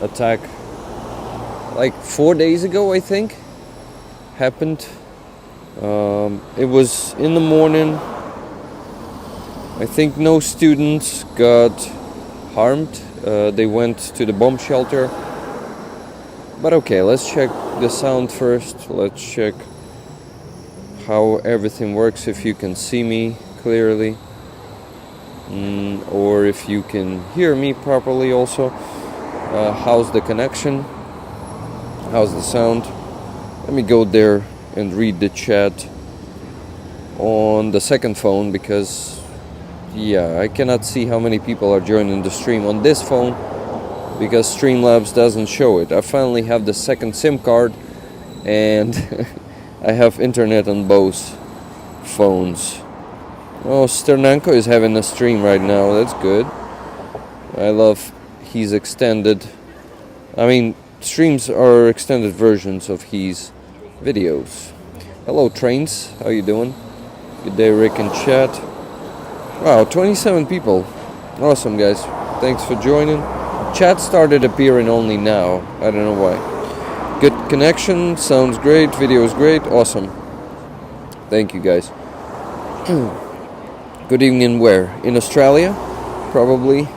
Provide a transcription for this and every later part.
attack like 4 days ago, I think, happened. It was in the morning. I think no students got harmed. They went to the bomb shelter. But okay, let's check the sound first. Let's check how everything works, if you can see me clearly. Or if you can hear me properly also. How's the connection? How's the sound? Let me go there and read the chat on the second phone, because yeah, I cannot see how many people are joining the stream on this phone because Streamlabs doesn't show it. I finally have the second SIM card and I have internet on both phones. Oh, Sternenko is having a stream right now. That's good. I love his extended. I mean, streams are extended versions of his videos. Hello, Trains. How you doing? Good day, Rick and chat. Wow, 27 people. Awesome, guys. Thanks for joining. Chat started appearing only now. I don't know why. Good connection. Sounds great. Video is great. Awesome. Thank you, guys. Good evening. Where? In Australia? Probably.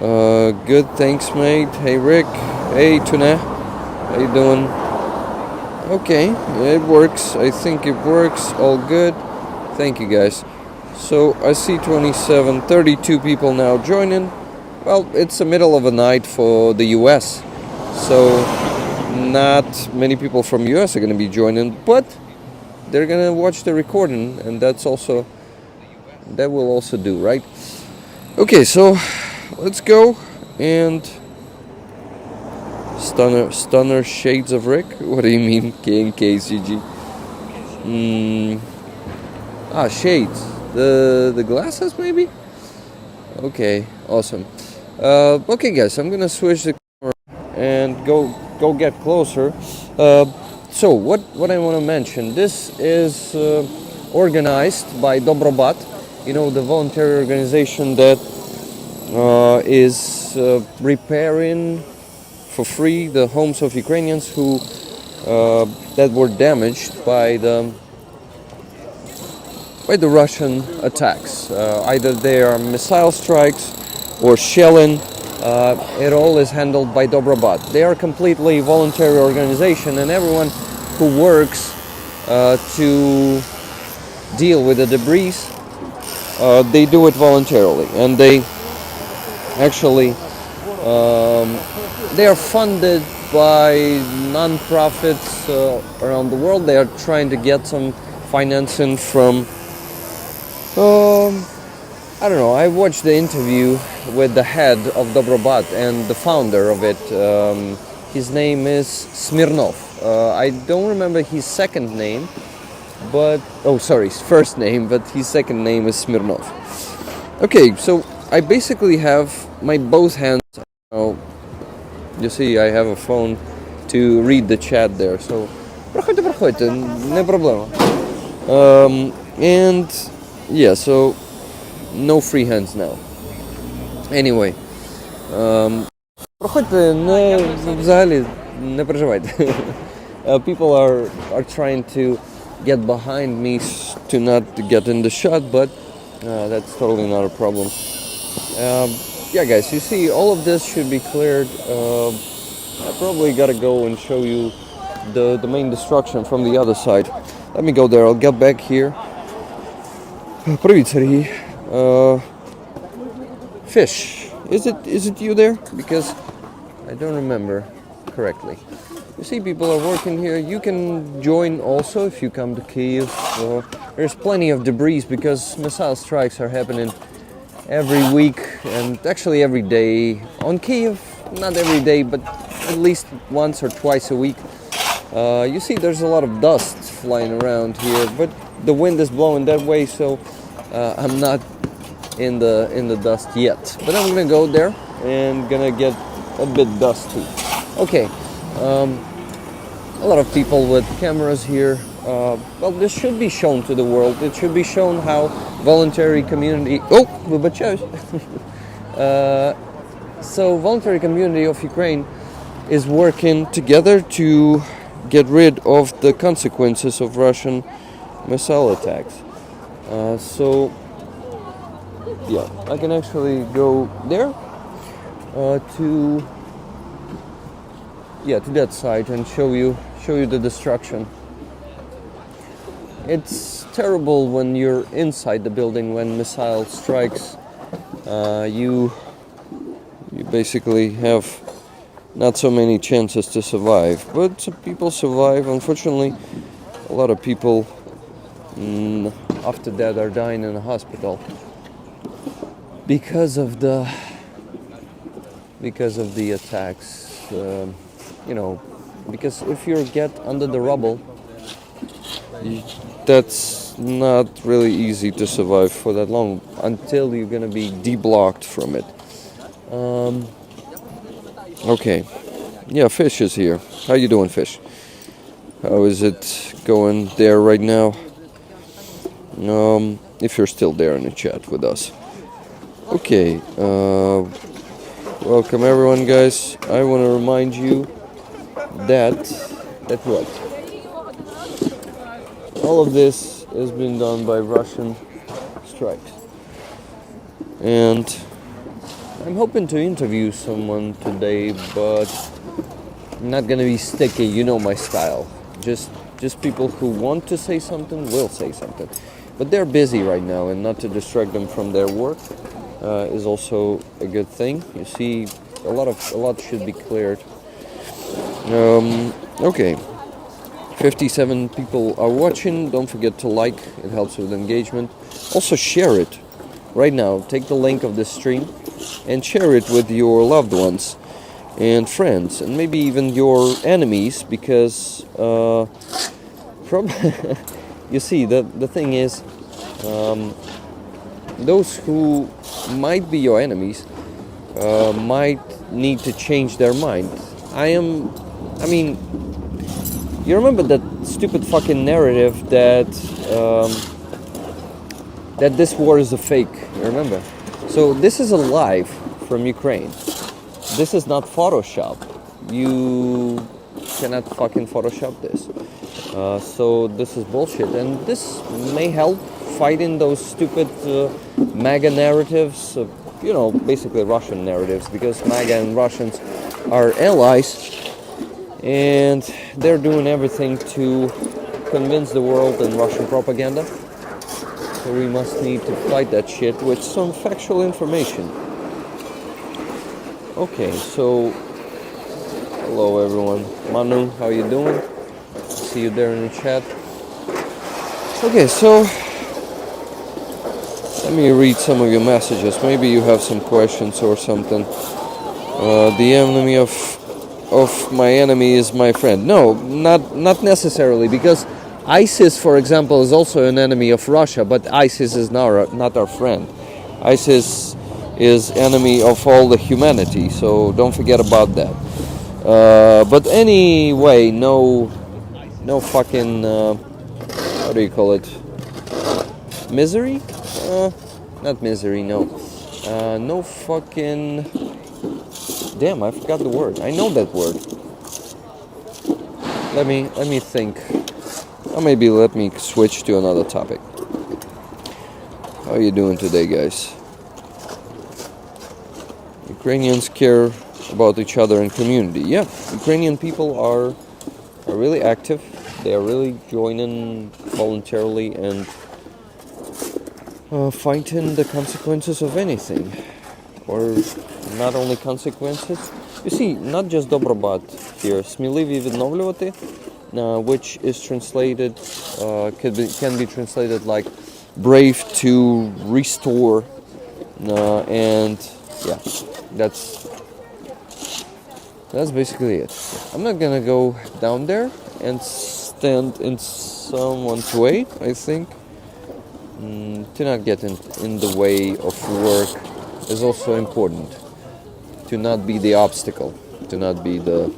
Good. Thanks, mate. Hey, Rick. Hey, Tuna. How you doing? Okay. It works. I think it works. All good. Thank you, guys. So I see 32 people now joining. Well, it's the middle of the night for the US, so not many people from US are going to be joining, but they're going to watch the recording, and that will also do, right? Okay, so let's go. And Stunner Shades of Rick. What do you mean, KNKCG? Shades. The glasses, maybe? Okay, awesome. Okay, guys, I'm gonna switch the camera and go get closer. So what I want to mention, this is organized by Dobrobat, the voluntary organization that is repairing for free the homes of Ukrainians who that were damaged by the Russian attacks. Either they are missile strikes or shelling. It all is handled by Dobrobat. They are a completely voluntary organization, and everyone who works to deal with the debris, they do it voluntarily. And they actually they are funded by non-profits around the world. They are trying to get some financing from I don't know. I watched the interview with the head of Dobrobat and the founder of it. His name is Smirnov. I don't remember his second name, his first name, but his second name is Smirnov. Okay, so I basically have my both hands. You see, I have a phone to read the chat there. So, проходьте, не проблема. And yeah, so no free hands now. Anyway, проходьте, взагалі не переживайте. People are trying to get behind me to not get in the shot, but that's totally not a problem. Yeah, guys, you see, all of this should be cleared. I probably gotta go and show you the main destruction from the other side. Let me go there. I'll get back here. Привіт, Сергій. Fish, is it you there? Because I don't remember correctly. You see, people are working here. You can join also if you come to Kyiv. There's plenty of debris because missile strikes are happening every week and actually every day. On Kyiv, not every day, but at least once or twice a week. You see, there's a lot of dust flying around here, but the wind is blowing that way, so I'm not in the dust yet. But I'm gonna go there and gonna get a bit dusty. Okay, a lot of people with cameras here. Well, this should be shown to the world. It should be shown how voluntary community. Oh, вибачаюсь. So voluntary community of Ukraine is working together to get rid of the consequences of Russian missile attacks. So yeah, I can actually go there to that site and show you the destruction. It's terrible when you're inside the building when missile strikes. You basically have not so many chances to survive, but some people survive. Unfortunately, a lot of people after that are dying in a hospital because of the attacks. Because if you get under the rubble, that's not really easy to survive for that long until you're gonna be deblocked from it. Okay, yeah, Fish is here. How you doing, Fish? How is it going there right now? If you're still there in the chat with us. Okay, welcome everyone, guys. I want to remind you that what? All of this has been done by Russian strikes. And I'm hoping to interview someone today, but I'm not gonna be sticky, you know my style. Just people who want to say something will say something. But they're busy right now, and not to distract them from their work is also a good thing. You see, a lot should be cleared. Okay. 57 people are watching. Don't forget to like, it helps with engagement. Also share it right now. Take the link of this stream and share it with your loved ones and friends, and maybe even your enemies, because you see, the thing is, those who might be your enemies might need to change their mind. You remember that stupid fucking narrative that this war is a fake, you remember? So this is a live from Ukraine. This is not Photoshop. You cannot fucking Photoshop this. So this is bullshit, and this may help fighting those stupid MAGA narratives, basically Russian narratives, because MAGA and Russians are allies, and they're doing everything to convince the world in Russian propaganda. So we must need to fight that shit with some factual information. Okay, so hello everyone. Manu, how you doing? See you there in the chat. Okay, so let me read some of your messages. Maybe you have some questions or something. The enemy of my enemy is my friend. No, not necessarily, because ISIS, for example, is also an enemy of Russia, but ISIS is not our friend. ISIS is enemy of all the humanity, so don't forget about that. But anyway, no fucking, how do you call it? Misery? Not misery, no. No fucking... Damn, I forgot the word. I know that word. Let me think. Or maybe let me switch to another topic. How are you doing today, guys? Ukrainians care about each other and community. Yeah, Ukrainian people are really active. They are really joining voluntarily and fighting the consequences of anything. Or not only consequences. You see, not just Dobrobat here. Сміливі відновлювати, which is translated, can be translated like brave to restore, and yeah, that's basically it. I'm not gonna go down there and stand in someone's way. I think to not get in the way of work is also important. To not be the obstacle, to not be the,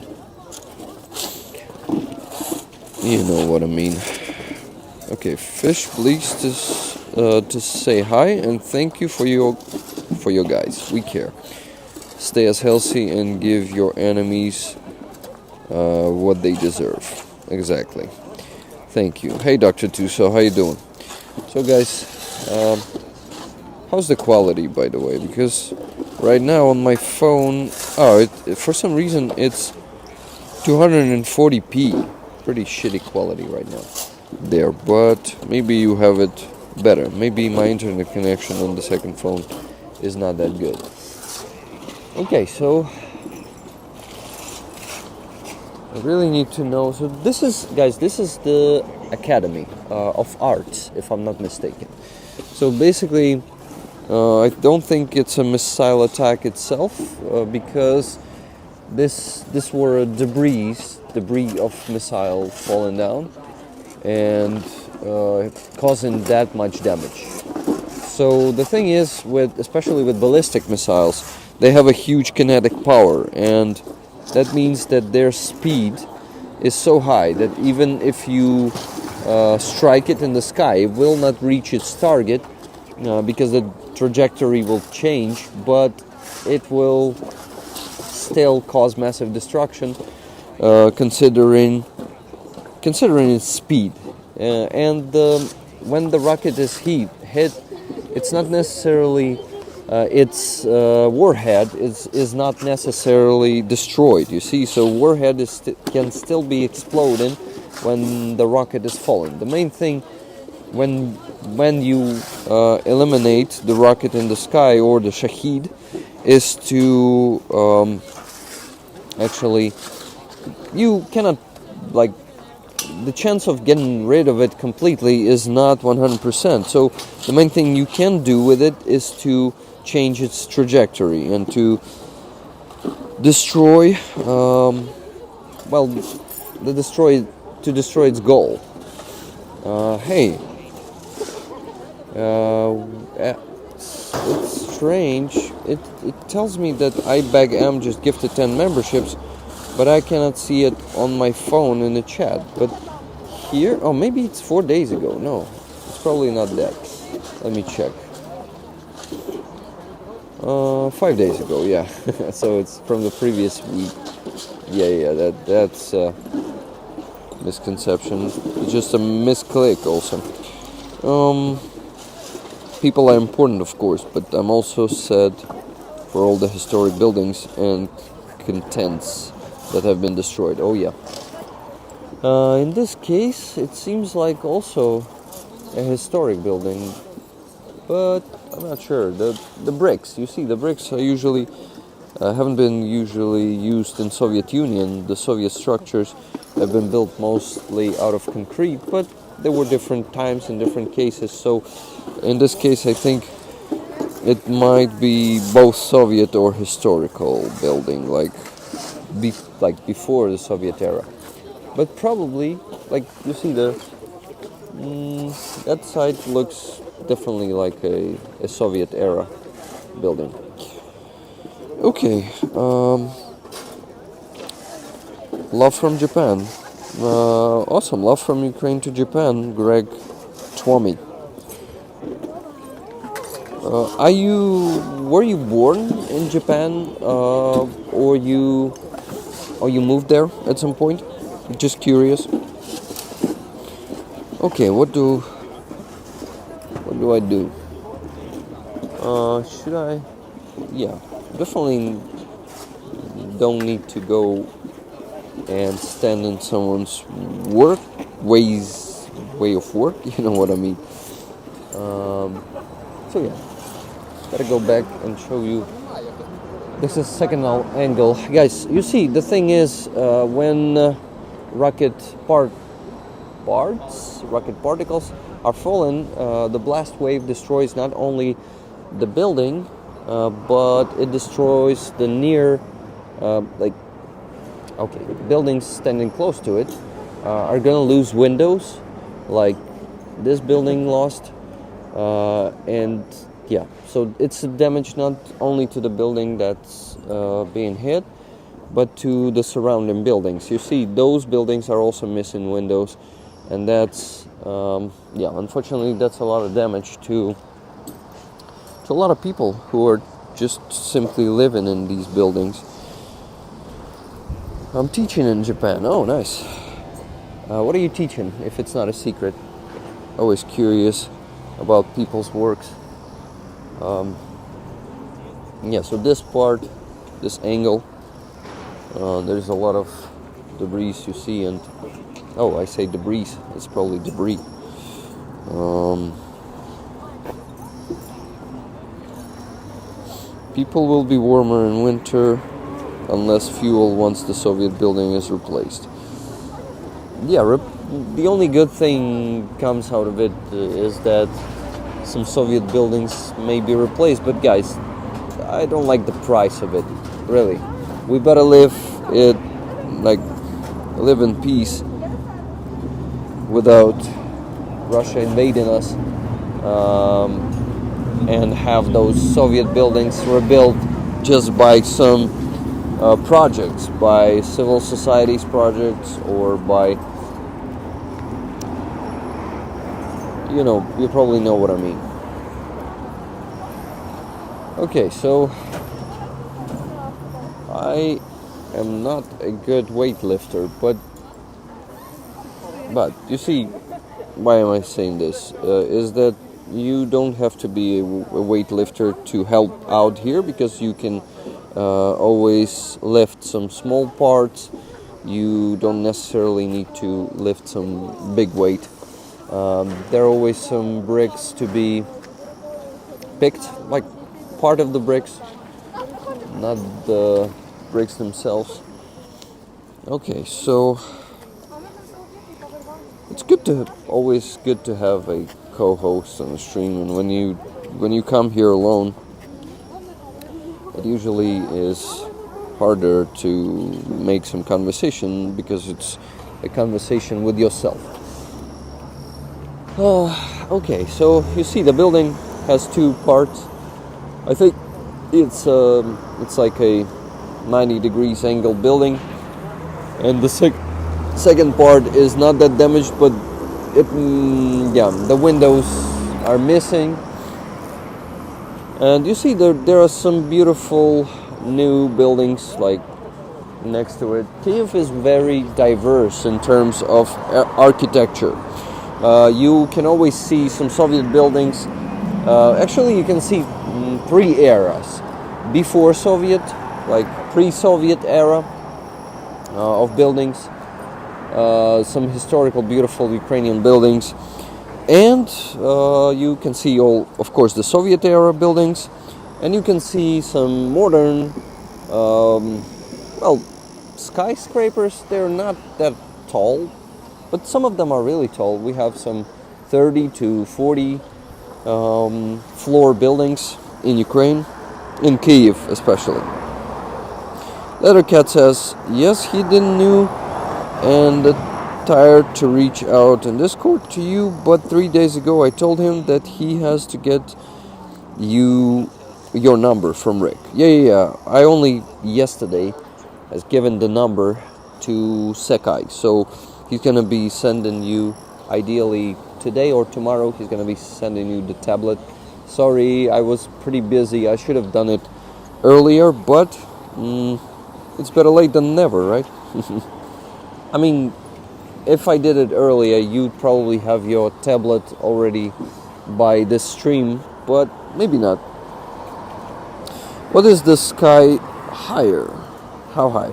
you know what I mean. Okay, Fish, please to say hi and thank you for your guys. We care. stay as healthy, and give your enemies what they deserve. Exactly. Thank you. Hey, Dr. Tuso, how you doing? So, guys, how's the quality, by the way? Because right now on my phone, for some reason it's 240p. Pretty shitty quality right now there, but maybe you have it better. Maybe my internet connection on the second phone is not that good. Okay, so I really need to know. So this is, guys, this is the Academy of Arts, if I'm not mistaken. So basically, I don't think it's a missile attack itself, because this were debris of missile falling down and causing that much damage. So the thing is, especially with ballistic missiles, they have a huge kinetic power, and that means that their speed is so high that even if you strike it in the sky, it will not reach its target because the trajectory will change, but it will still cause massive destruction, considering its speed. And when the rocket is hit, it's not necessarily its warhead is not necessarily destroyed. You see, so warhead can still be exploding when the rocket is falling. The main thing when you eliminate the rocket in the sky or the Shahid is to actually, you cannot, like, the chance of getting rid of it completely is not 100%. So the main thing you can do with it is to change its trajectory and to destroy, destroy its goal. Hey, it's strange. It tells me that IBAG-M just gifted 10 memberships, but I cannot see it on my phone in the chat. But here, oh, maybe it's 4 days ago. No, it's probably not that. Let me check. 5 days ago, yeah. So it's from the previous week. Yeah, that's misconception. It's just a misclick also. People are important, of course, but I'm also sad for all the historic buildings and contents that have been destroyed. Oh yeah. In this case, it seems like also a historic building, but I'm not sure. The bricks, you see, the bricks are usually haven't been usually used in Soviet Union. The Soviet structures have been built mostly out of concrete, but there were different times and different cases. So in this case, I think it might be both Soviet or historical building, like before the Soviet era. But probably, like, you see, that side looks definitely like a Soviet era building. Okay, love from Japan. Awesome, love from Ukraine to Japan, Greg Twommy. Were you born in Japan, or you moved there at some point? Just curious. Okay, what do I do? Should I? Yeah, definitely don't need to go and stand in someone's way of work. You know what I mean? So yeah, gotta go back and show you. This is second angle, guys. You see, the thing is, when rocket particles are falling, the blast wave destroys not only the building, but it destroys the near, buildings standing close to it are gonna lose windows, like this building lost, and yeah, so it's a damage not only to the building that's being hit, but to the surrounding buildings. You see, those buildings are also missing windows, and that's unfortunately that's a lot of damage to a lot of people who are just simply living in these buildings. I'm teaching in Japan. Oh, nice. What are you teaching, if it's not a secret? Always curious about people's works. Yeah, so this part, this angle, there's a lot of debris you see, and I say debris, it's probably debris. People will be warmer in winter unless fuel once the Soviet building is replaced. Yeah, the only good thing comes out of it is that some Soviet buildings may be replaced, but guys, I don't like the price of it, really. We better live in peace without Russia invading us, and have those Soviet buildings rebuilt just by some projects, by civil society's projects, or by, you probably know what I mean. Okay, so I am not a good weightlifter, but you see, why am I saying this? Is that you don't have to be a weightlifter to help out here, because you can always lift some small parts. You don't necessarily need to lift some big weight. There are always some bricks to be picked, like part of the bricks, not the bricks themselves. Okay, so it's always good to have a co-host on the stream, and when you come here alone, it usually is harder to make some conversation, because it's a conversation with yourself. Okay, so you see the building has two parts. I think it's like a 90 degrees angle building, and the second part is not that damaged, but the windows are missing. And you see there are some beautiful new buildings like next to it. Kyiv is very diverse in terms of architecture. You can always see some Soviet buildings. Actually, you can see three eras: before Soviet, like pre-Soviet era of buildings, some historical, beautiful Ukrainian buildings, and you can see all, of course, the Soviet era buildings, and you can see some modern, skyscrapers. They're not that tall, but some of them are really tall. We have some 30 to 40 floor buildings in Ukraine, in Kyiv especially. Lettercat says, yes, he didn't knew and tired to reach out in Discord to you, but 3 days ago I told him that he has to get your number from Rick. Yeah. I only yesterday has given the number to Sekai, so he's gonna be sending you, ideally today or tomorrow, he's gonna be sending you the tablet. Sorry, I was pretty busy. I should have done it earlier, but it's better late than never, right? I mean, if I did it earlier, you'd probably have your tablet already by this stream, but maybe not. What is the sky higher? How high?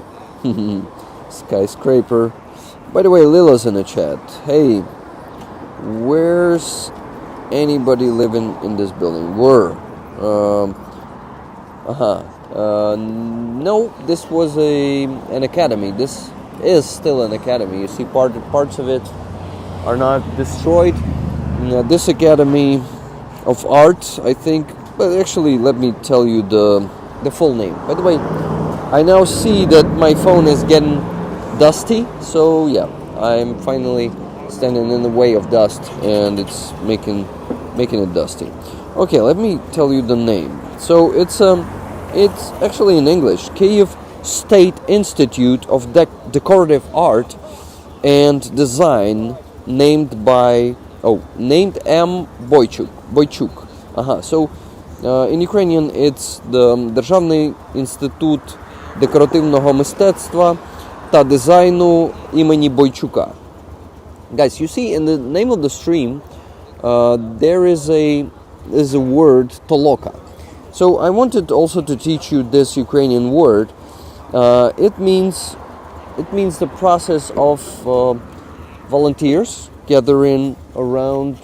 Skyscraper. By the way, Lila's in the chat. Hey, where's anybody living in this building? No, this was an academy. This is still an academy. You see, parts of it are not destroyed. This Academy of Art, I think. But actually, let me tell you the full name. By the way, I now see that my phone is getting dusty. So yeah, I'm finally standing in the way of dust, and it's making it dusty. Okay, let me tell you the name. So it's actually in English, Kyiv State Institute of Decorative Art and Design, named M. Boychuk. So In Ukrainian it's the Державний інститут декоративного мистецтва та дизайну імені Бойчука. Guys, you see in the name of the stream there is a word Toloka. So I wanted also to teach you this Ukrainian word. It means the process of volunteers gathering around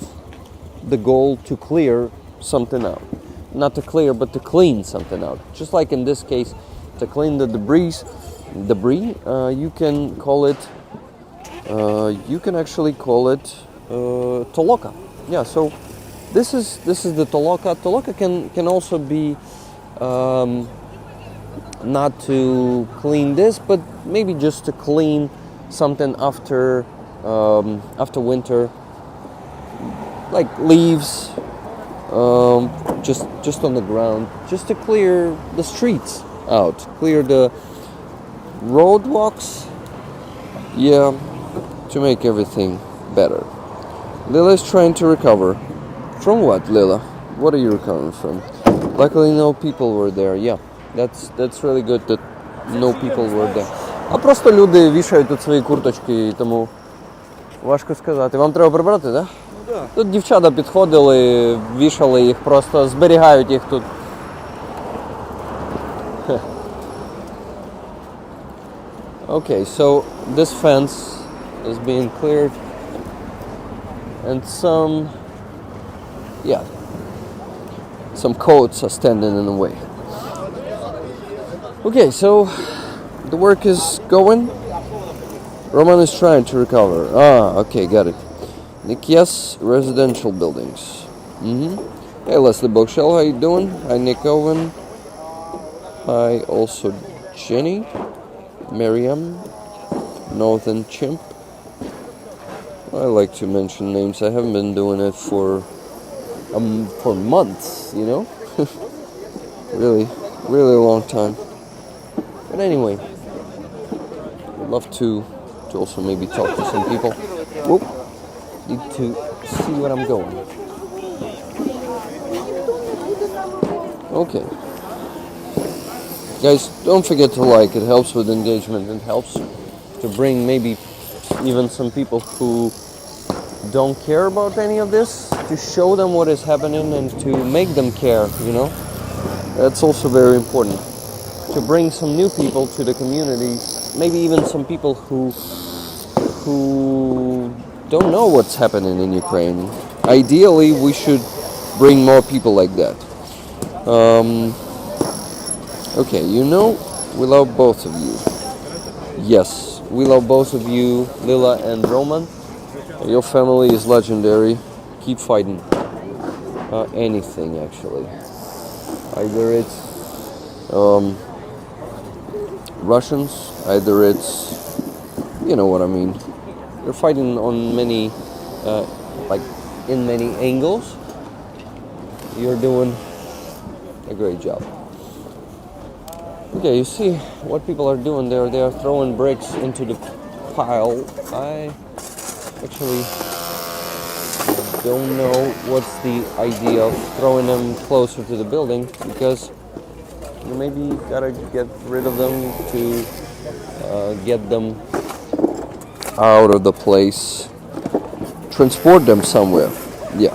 the goal to clear something out. Not to clear, but to clean something out. Just like in this case, to clean the debris, you can call it, you can actually call it Toloka. Yeah, so this is the Toloka. Toloka can also be not to clean this, but maybe just to clean something after winter, like leaves, just on the ground, just to clear the streets out, clear the roadwalks, yeah, to make everything better. Lila is trying to recover. From what, Lila? What are you recovering from? Luckily no people were there, yeah. That's really good that no people were there. А просто люди вішають тут свої курточки, тому важко сказати. Вам треба прибрати, так? Да? Тут дівчата підходили, вішали їх, просто зберігають їх тут. Okay, so this fence is being cleared and some coats are standing in the way. Okay, so the work is going. Roman is trying to recover. Okay, got it. Nikias residential buildings. Hey, Leslie Bookshell, how you doing? Hi, Nick Owen. Hi, also Jenny, Miriam, Northern Chimp. I like to mention names. I haven't been doing it for months, you know. really a long time. But anyway, I'd love to also maybe talk to some people. Whoop. Need to see where I'm going. Okay. Guys, don't forget to like. It helps with engagement. It helps to bring maybe even some people who don't care about any of this, to show them what is happening and to make them care, you know. That's also very important. To bring some new people to the community, maybe even some people who don't know what's happening in Ukraine. Ideally, we should bring more people like that. Okay, you know, we love both of you. Yes, we love both of you, Lila and Roman. Your family is legendary. Keep fighting. Anything, actually. Either it's Russians, either it's, you know what I mean. You're fighting on many, in many angles. You're doing a great job. Okay, you see what people are doing there. They are throwing bricks into the pile. I actually don't know what's the idea of throwing them closer to the building, because you maybe gotta get rid of them to get them out of the place, transport them somewhere. Yeah.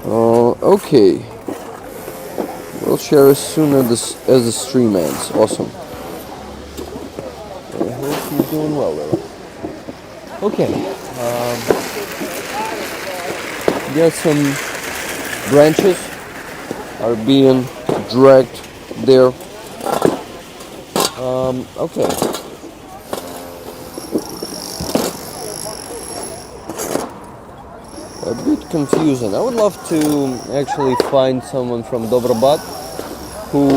Okay. We'll share as soon as the stream ends. Awesome. I hope you're doing well there. Okay. Yeah, some branches are being dragged there. Okay. A bit confusing. I would love to actually find someone from Dobrobat who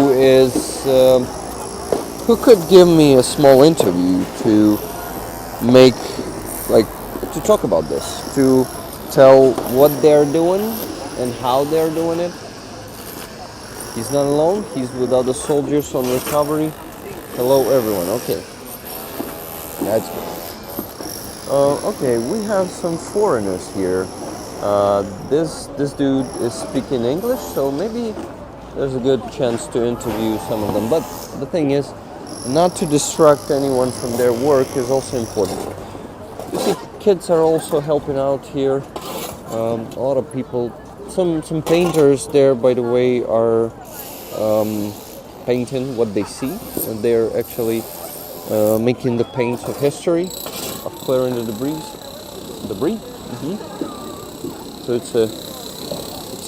could give me a small interview to make, to talk about this, to tell what they're doing and how they're doing it. He's not alone. He's with other soldiers on recovery. Hello, everyone. Okay. That's good. Okay, we have some foreigners here. This dude is speaking English, so maybe there's a good chance to interview some of them. But the thing is, not to distract anyone from their work is also important. You see, kids are also helping out here. A lot of people, some painters there, by the way, are painting what they see, and they're actually making the paints of history, of clearing the debris. So it's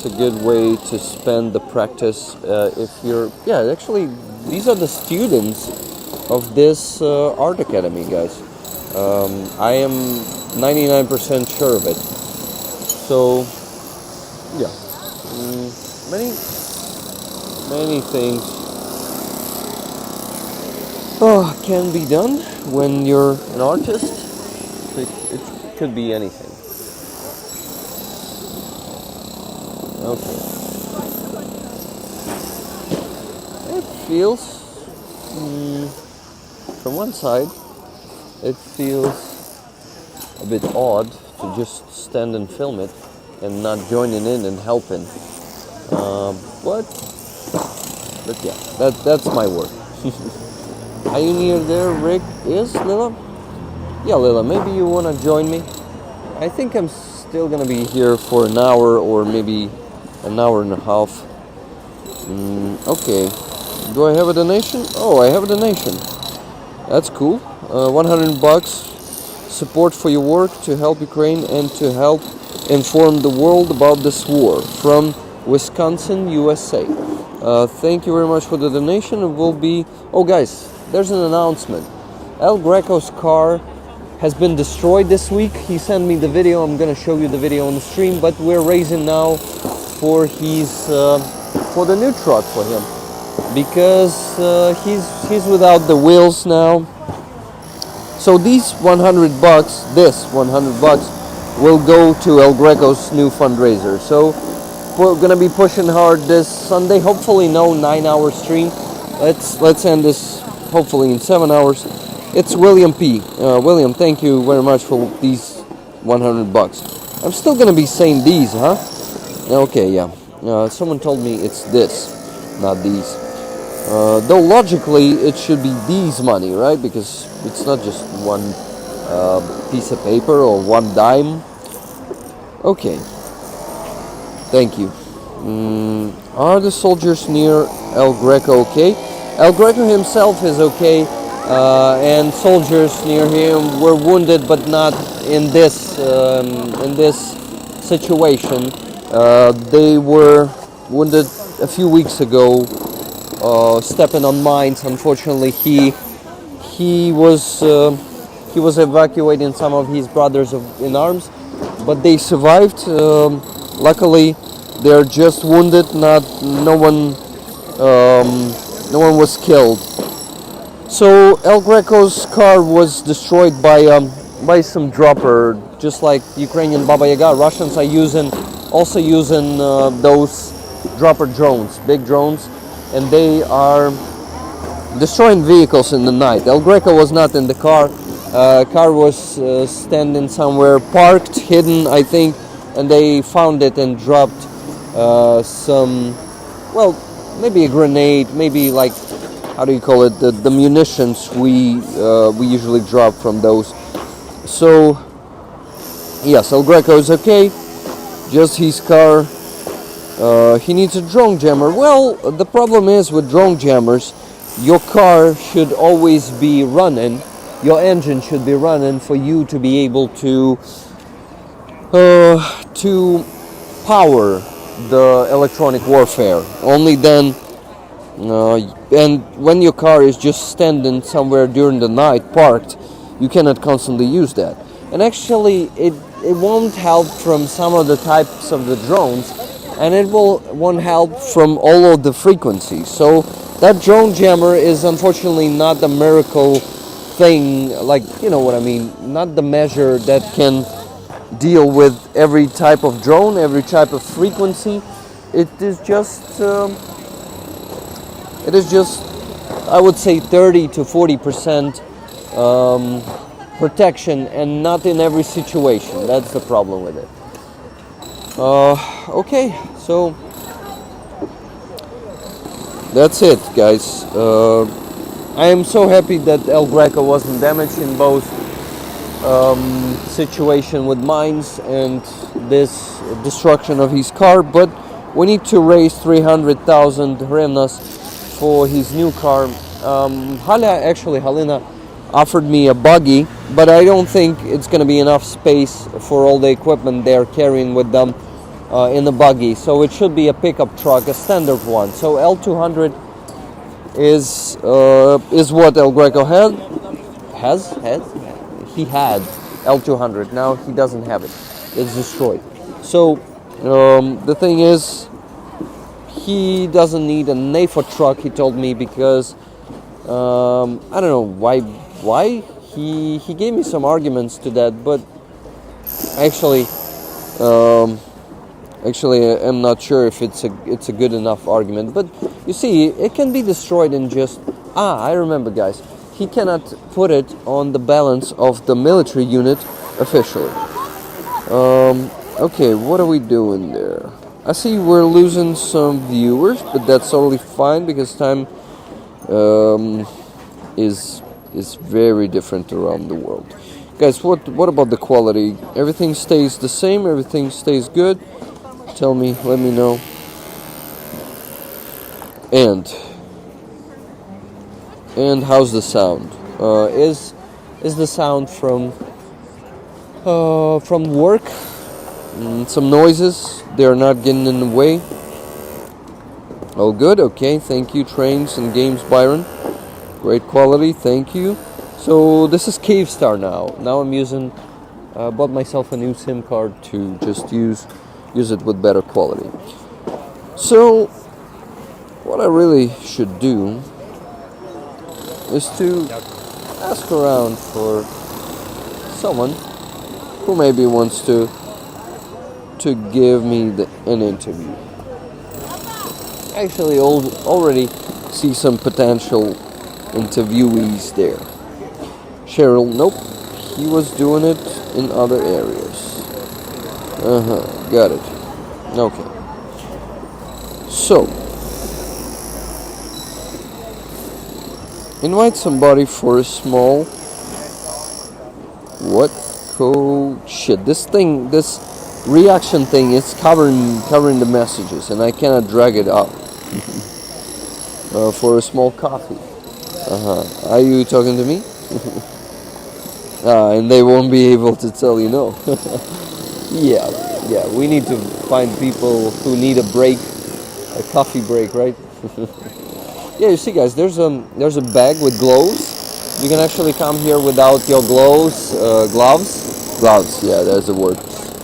a good way to spend the practice. If you're, actually, these are the students of this art academy, guys. I am 99% sure of it. So, yeah, many things can be done when you're an artist. It could be anything. Okay. It feels, from one side, it feels a bit odd to just stand and film it and not joining in and helping. But yeah, that's my work. Are you near there, Rick? Is Lila? Yeah, Lila, maybe you want to join me? I think I'm still going to be here for an hour or maybe an hour and a half. Okay. Do I have a donation? Oh, I have a donation. That's cool. $100. Support for your work to help Ukraine and to help inform the world about this war. From Wisconsin, USA. Thank you very much for the donation. It will be... Oh, guys, there's an announcement. El Greco's car has been destroyed this week. He sent me the video. I'm going to show you the video on the stream. But we're raising now for his... for the new truck for him. Because he's without the wheels now. So these $100, this $100 will go to El Greco's new fundraiser. So we're gonna be pushing hard this Sunday. Hopefully no 9-hour stream. Let's end this hopefully in 7 hours. It's William P. William, thank you very much for these $100. I'm still gonna be saying these, huh? Okay, yeah. Someone told me it's this, not these. Though logically it should be these money, right? Because it's not just one piece of paper or one dime. Okay. Thank you. Are the soldiers near El Greco okay? El Greco himself is okay, and soldiers near him were wounded, but not in this situation. They were wounded a few weeks ago. Stepping on mines. Unfortunately, he was evacuating some of his brothers in arms, but they survived. Luckily, they're just wounded. No one was killed. So El Greco's car was destroyed by some dropper, just like Ukrainian Baba Yaga. Russians are also using those dropper drones, big drones. And they are destroying vehicles in the night. El Greco was not in the car. Car was standing somewhere, parked, hidden, I think, and they found it and dropped maybe a grenade, maybe like, how do you call it, the munitions we usually drop from those. So, yes, El Greco is okay, just his car. He needs a drone jammer. Well, the problem is with drone jammers, your car should always be running. Your engine should be running for you to be able to power the electronic warfare. Only then, and when your car is just standing somewhere during the night parked, you cannot constantly use that. And actually, it won't help from some of the types of the drones. And it won't help from all of the frequencies. So that drone jammer is unfortunately not the miracle thing, like, you know what I mean, not the measure that can deal with every type of drone, every type of frequency. It is just I would say 30 to 40% protection, and not in every situation. That's the problem with it. Okay, so that's it, guys. I am so happy that El Greco wasn't damaged in both situation with mines and this destruction of his car, but we need to raise 300,000 hryvnias for his new car. Halina offered me a buggy, but I don't think it's going to be enough space for all the equipment they're carrying with them in the buggy, so it should be a pickup truck, a standard one. So L200 is what El Greco has he had L200. Now he doesn't have it. It's destroyed. So the thing is, he doesn't need a NAFO truck, he told me, because I don't know why he gave me some arguments to that, but actually I'm not sure if it's a good enough argument. But you see, it can be destroyed in just I remember, guys. He cannot put it on the balance of the military unit officially. Okay, what are we doing there? I see we're losing some viewers, but that's totally fine because time is very different around the world. Guys, what about the quality? Everything stays the same? Everything stays good? Tell me, let me know. And how's the sound? Is the sound from work? Some noises, they're not getting in the way. Oh, good. Okay, thank you. Trains and Games Byron, great quality. Thank you. So this is Kyivstar now. Now I'm using. Bought myself a new SIM card to just use it with better quality. So what I really should do is to ask around for someone who maybe wants to give me an interview. I actually already see some potential interviewees there. Cheryl, nope, he was doing it in other areas. Got it. Okay. So, invite somebody for a small. What? Shit. This reaction thing is covering the messages, and I cannot drag it up. For a small coffee. Are you talking to me? And they won't be able to tell you no. Yeah. We need to find people who need a break, a coffee break, right? Yeah, you see, guys, there's a bag with gloves. You can actually come here without your gloves. Yeah, there's the word.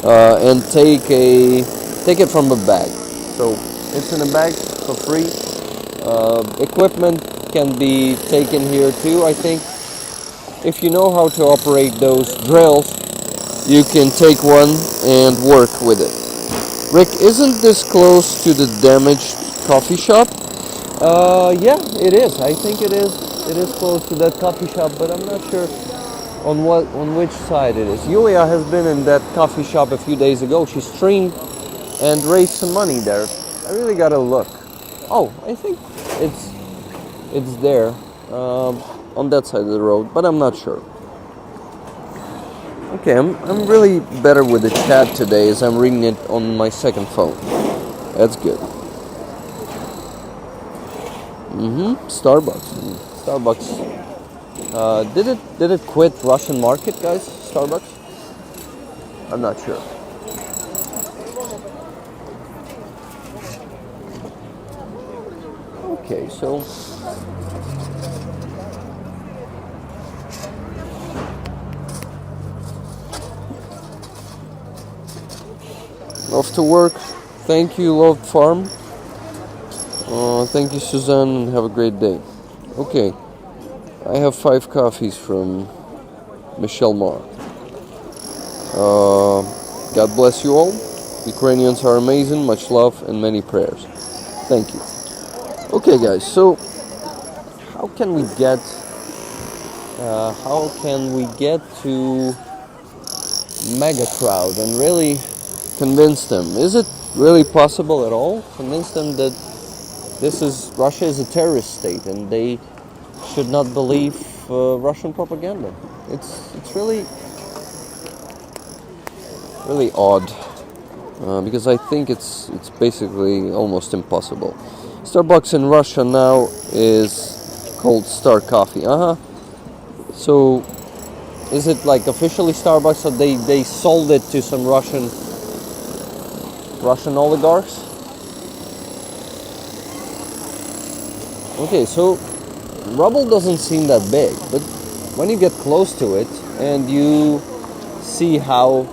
And take it from a bag. So it's in a bag for free. Equipment can be taken here too, I think. If you know how to operate those drills, you can take one and work with it. Rick, isn't this close to the damaged coffee shop? Yeah, it is. I think it is. It is close to that coffee shop, but I'm not sure on which side it is. Yulia has been in that coffee shop a few days ago. She streamed and raised some money there. I really gotta look. Oh, I think it's there on that side of the road, but I'm not sure. Okay, I'm really better with the chat today as I'm reading it on my second phone. That's good. Starbucks. Did it quit Russian market, guys? Starbucks? I'm not sure. Okay, so off to work. Thank you, Loved Farm. Thank you, Suzanne, and have a great day. Okay, I have 5 coffees from Michelle Marr. God bless you all. Ukrainians are amazing. Much love and many prayers. Thank you. Okay, guys. So, how can we get to mega crowd and really convince them. Is it really possible at all? Convince them that Russia is a terrorist state and they should not believe Russian propaganda. It's really odd because I think it's basically almost impossible. Starbucks in Russia now is called Star Coffee. So is it like officially Starbucks, or they sold it to some Russian oligarchs? Okay, so rubble doesn't seem that big, but when you get close to it and you see how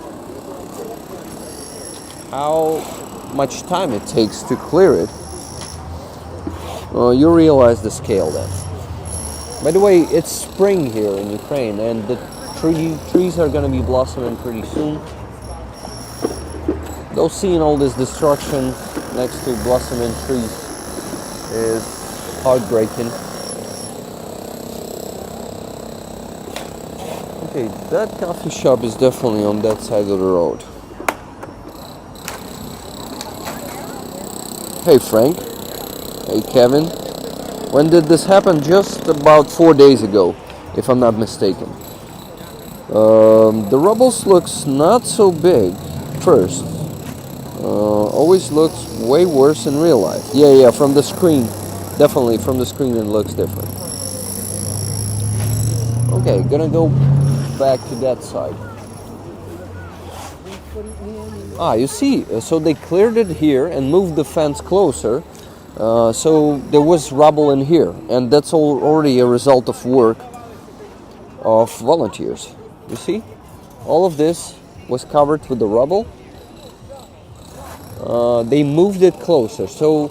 much time it takes to clear it, you realize the scale then. By the way, it's spring here in Ukraine, and the trees are going to be blossoming pretty soon. Though seeing all this destruction next to blossoming trees is heartbreaking. Okay, that coffee shop is definitely on that side of the road. Hey Frank. Hey Kevin. When did this happen? Just about 4 days ago, if I'm not mistaken. The rubbles looks not so big first. Always looks way worse in real life. Yeah, from the screen. Definitely from the screen it looks different. Okay, gonna go back to that side. You see, so they cleared it here and moved the fence closer. So there was rubble in here, and that's already a result of work of volunteers. You see, all of this was covered with the rubble. They moved it closer, so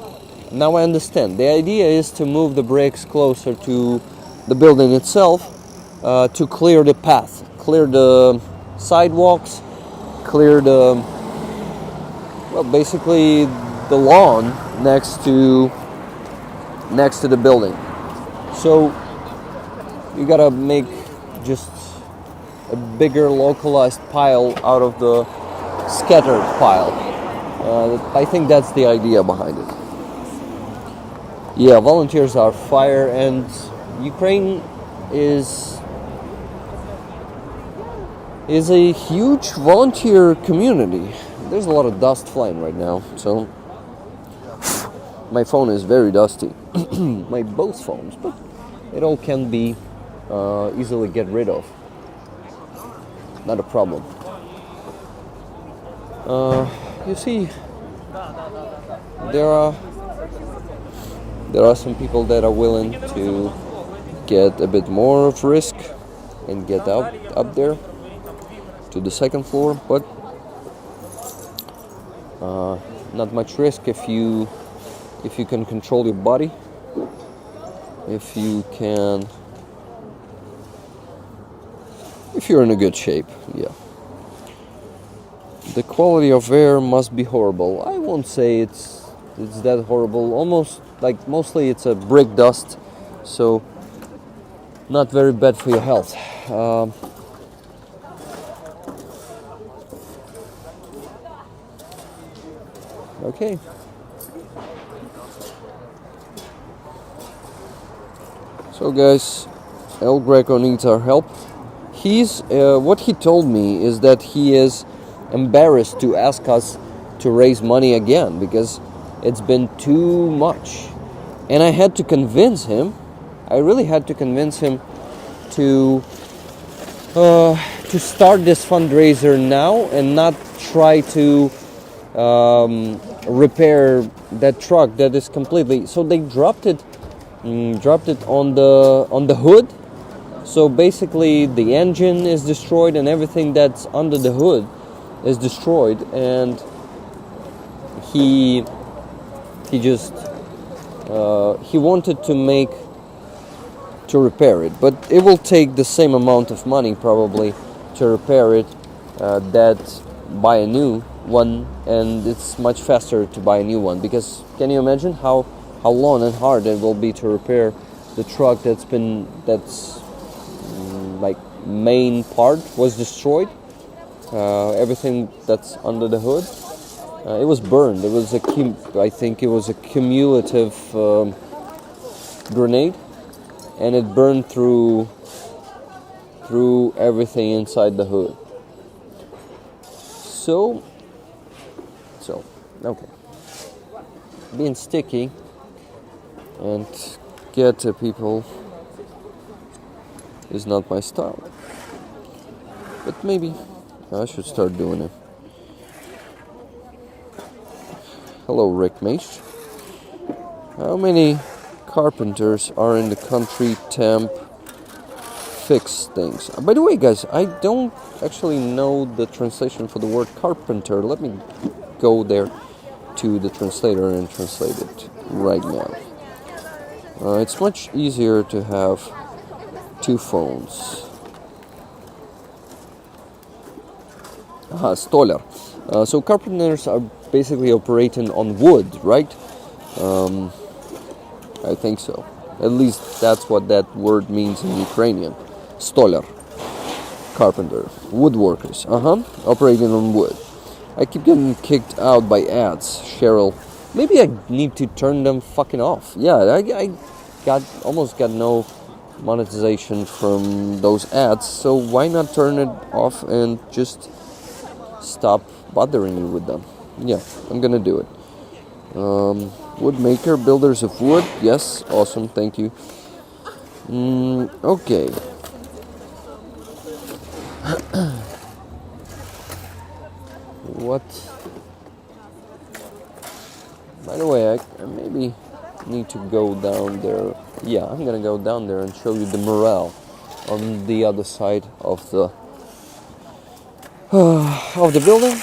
now I understand. The idea is to move the bricks closer to the building itself, to clear the path, clear the sidewalks, clear basically the lawn next to the building. So you gotta make just a bigger localized pile out of the scattered pile. I think that's the idea behind it. Yeah, volunteers are fire, and Ukraine is a huge volunteer community. There's a lot of dust flying right now, so my phone is very dusty. My both phones, but it all can be easily get rid of. Not a problem. You see, there are some people that are willing to get a bit more of risk and get up there to the second floor, but not much risk if you can control your body, if you're in a good shape. Yeah. The quality of air must be horrible. I won't say it's that horrible. Mostly it's a brick dust, so not very bad for your health. Okay. So guys, El Greco needs our help. What he told me is that he is embarrassed to ask us to raise money again because it's been too much. And I had to convince him, I really had to convince him to start this fundraiser now and not try to repair that truck that is completely. So they dropped it on the hood. So basically the engine is destroyed and everything that's under the hood is destroyed, and he wanted to repair it, but it will take the same amount of money probably to repair it that buy a new one, and it's much faster to buy a new one, because can you imagine how long and hard it will be to repair the truck that's like main part was destroyed. everything that's under the hood. It was burned. It was I think it was a cumulative grenade, and it burned through everything inside the hood. So okay. Being sticky and get to people is not my style. But maybe I should start doing it. Hello, Rick Mage. How many carpenters are in the country temp fix things? By the way, guys, I don't actually know the translation for the word carpenter. Let me go there to the translator and translate it right now. It's much easier to have two phones. Stolar. So carpenters are basically operating on wood, right? I think so. At least that's what that word means in Ukrainian. Stolar. Carpenter. Woodworkers. Operating on wood. I keep getting kicked out by ads, Cheryl. Maybe I need to turn them fucking off. Yeah, I almost got no monetization from those ads, so why not turn it off and just stop bothering you with them? Yeah, I'm gonna do it. Woodmaker, builders of wood. Yes, awesome, thank you. Okay. What? By the way, I maybe need to go down there. Yeah, I'm gonna go down there and show you the mural on the other side of the building,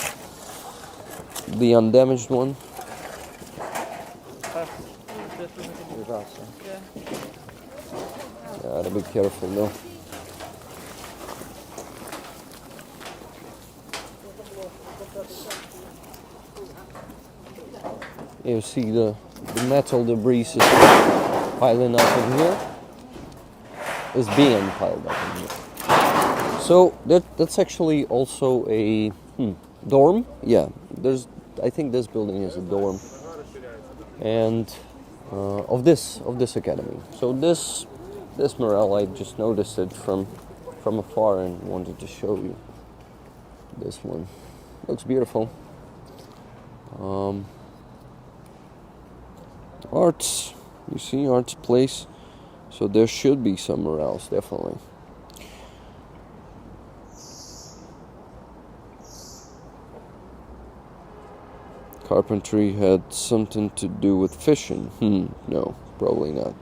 the undamaged one. Gotta be careful though. You see the metal debris is piling up in here. Is being piled up in here. So that's actually also a dorm. Yeah, I think this building is a dorm, and of this academy. So this mural, I just noticed it from afar and wanted to show you. This one looks beautiful. Arts, you see, Arts Place. So there should be somewhere else, definitely. Carpentry had something to do with fishing. No, probably not.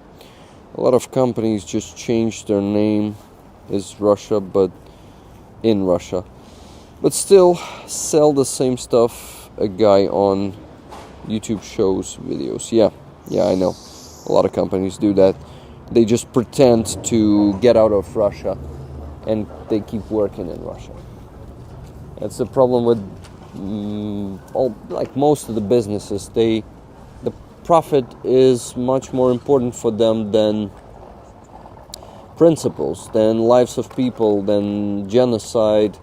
A lot of companies just changed their name as Russia, but in Russia. But still sell the same stuff a guy on YouTube shows videos. Yeah, I know. A lot of companies do that. They just pretend to get out of Russia and they keep working in Russia. That's the problem with most of the businesses. The profit is much more important for them than principles, than lives of people, than genocide,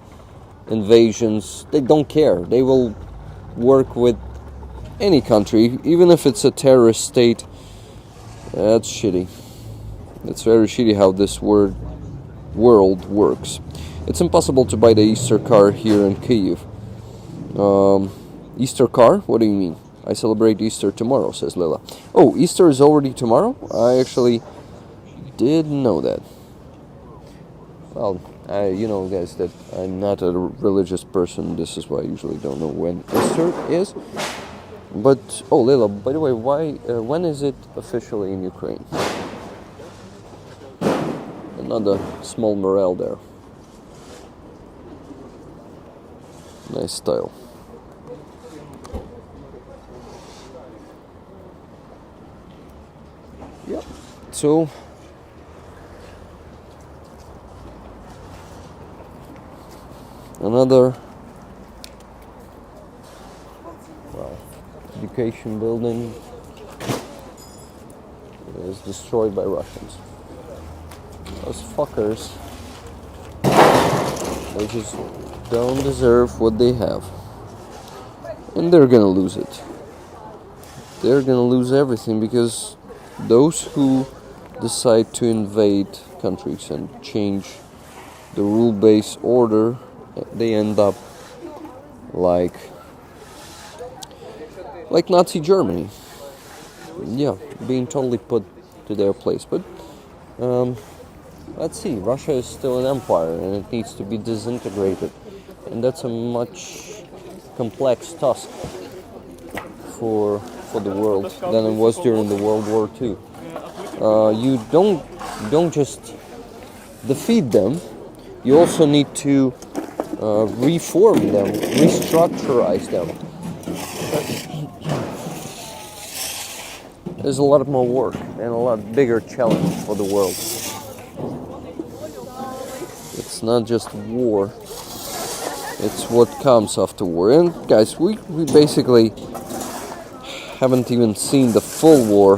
invasions. They don't care. They will work with any country, even if it's a terrorist state. That's shitty. It's very shitty how this world works. It's impossible to buy the Easter car here in Kyiv. Easter car? What do you mean? I celebrate Easter tomorrow, says Lila. Oh, Easter is already tomorrow? I actually didn't know that. Well, you know, guys, that I'm not a religious person. This is why I usually don't know when Easter is. But, oh, Lila, by the way, when is it officially in Ukraine? Another small mural there. Nice style. Yep. So, another education building is destroyed by Russians. Those fuckers, they just don't deserve what they have. And they're gonna lose it. They're gonna lose everything, because those who decide to invade countries and change the rule-based order, they end up like Nazi Germany. Yeah, being totally put to their place. But let's see, Russia is still an empire and it needs to be disintegrated. And that's a much complex task for the world than it was during the World War II. You don't just defeat them, you also need to reform them, restructurize them. There's a lot more work and a lot bigger challenge for the world. It's not just war, it's what comes after war. And guys, we basically haven't even seen the full war.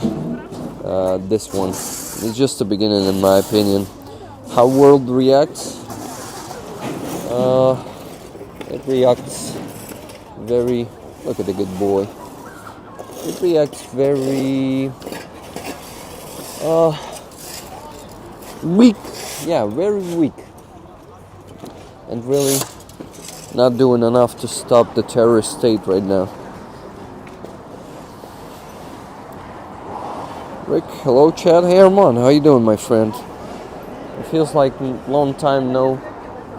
This one is just the beginning, in my opinion. How world reacts? It reacts very. Look at the good boy. It reacts very weak. Yeah, very weak. And really not doing enough to stop the terrorist state right now. Rick, hello Chad. Hey Armand, how you doing, my friend? It feels like a long time no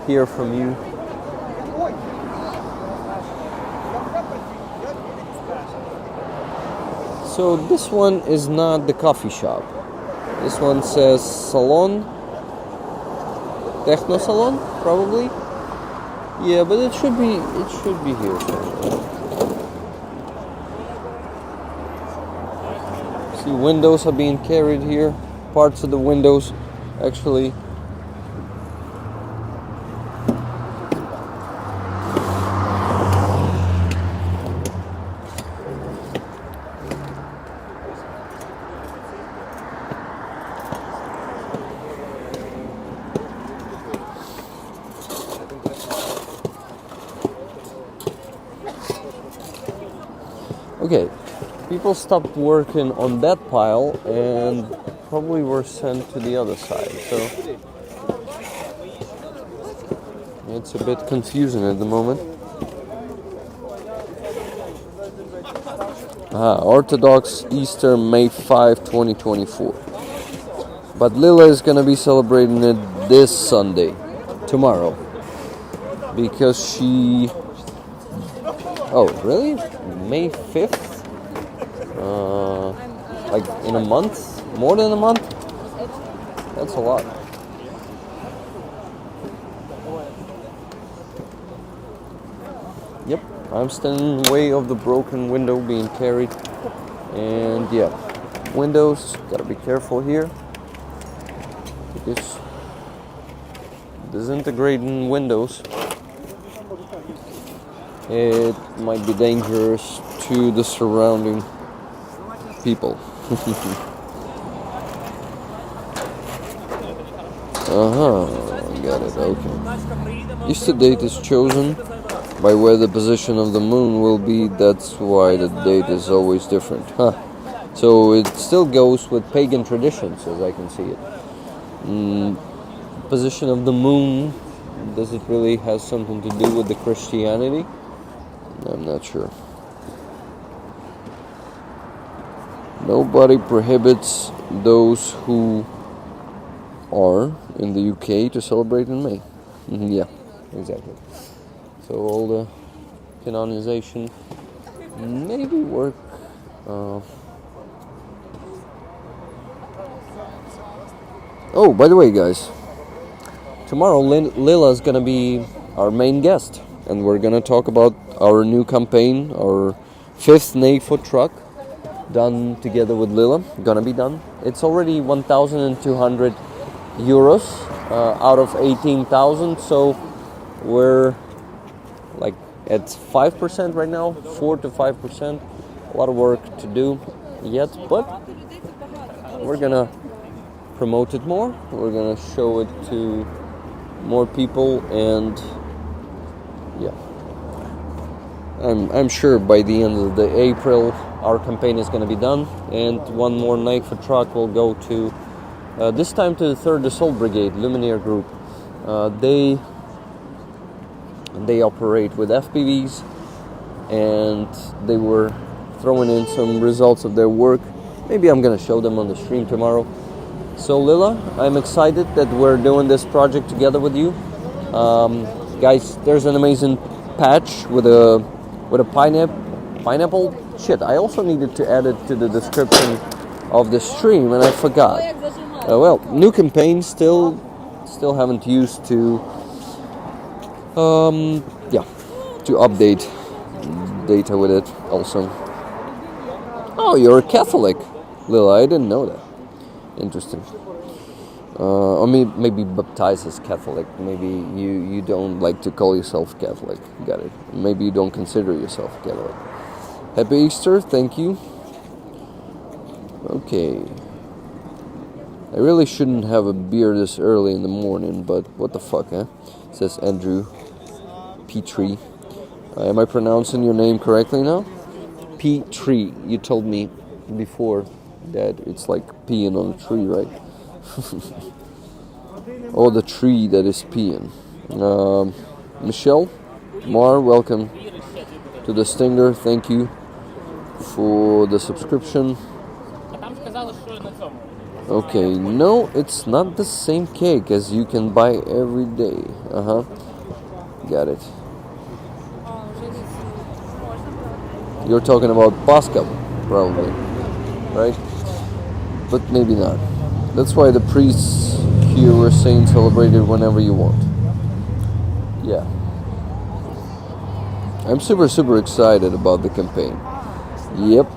hear from you. So this one is not the coffee shop. This one says salon, techno salon, probably. Yeah, but it should be here somewhere. See, windows are being carried here. Parts of the windows, actually. Okay, people stopped working on that pile and probably were sent to the other side, so it's a bit confusing at the moment. Orthodox Easter, May 5, 2024. But Lila is gonna be celebrating it this Sunday, tomorrow, because she... Oh, really? May 5th? Like in a month? More than a month? That's a lot. Yep, I'm standing in the way of the broken window being carried. And yeah, windows, gotta be careful here. Because disintegrating windows, it might be dangerous to the surrounding people. Got it, okay. Easter date is chosen by where the position of the moon will be. That's why the date is always different. So it still goes with pagan traditions, as I can see it. Position of the moon, does it really have something to do with the Christianity? I'm not sure. Nobody prohibits those who are in the UK to celebrate in May. Yeah, exactly. So all the canonization maybe work. Oh, by the way, guys, tomorrow Lila is gonna be our main guest, and we're gonna talk about our new campaign, our 5th NAFO truck, done together with Lila. Gonna be done. It's already 1,200 euros out of 18,000, so we're like at 5% right now, 4 to 5%. A lot of work to do yet, but we're gonna promote it more. We're gonna show it to more people, and yeah. I'm sure by the end of the April our campaign is going to be done, and one more NAFO truck will go to this time to the 3rd Assault Brigade, Luminaire Group. They operate with FPVs, and they were throwing in some results of their work. Maybe I'm going to show them on the stream tomorrow. So Lila, I'm excited that we're doing this project together with you. Guys, there's an amazing patch with a pineapple. Shit, I also needed to add it to the description of the stream, and I forgot. Well, new campaign still haven't used to to update data with it also. Oh, you're a Catholic, Lila. I didn't know that. Interesting. Or maybe baptized as Catholic. Maybe you don't like to call yourself Catholic. Got it. Maybe you don't consider yourself Catholic. Happy Easter. Thank you. Okay. I really shouldn't have a beer this early in the morning, but what the fuck, huh? Says Andrew Petrie. Am I pronouncing your name correctly now? Petrie. You told me before that it's like peeing on a tree, right? Oh, the tree that is peeing. Michelle, Mar, welcome to the Stinger. Thank you for the subscription. Okay, no, it's not the same cake as you can buy every day. Got it. You're talking about Pascha, probably, right? But maybe not. That's why the priests here were saying celebrate it whenever you want. Yeah. I'm super excited about the campaign. Yep.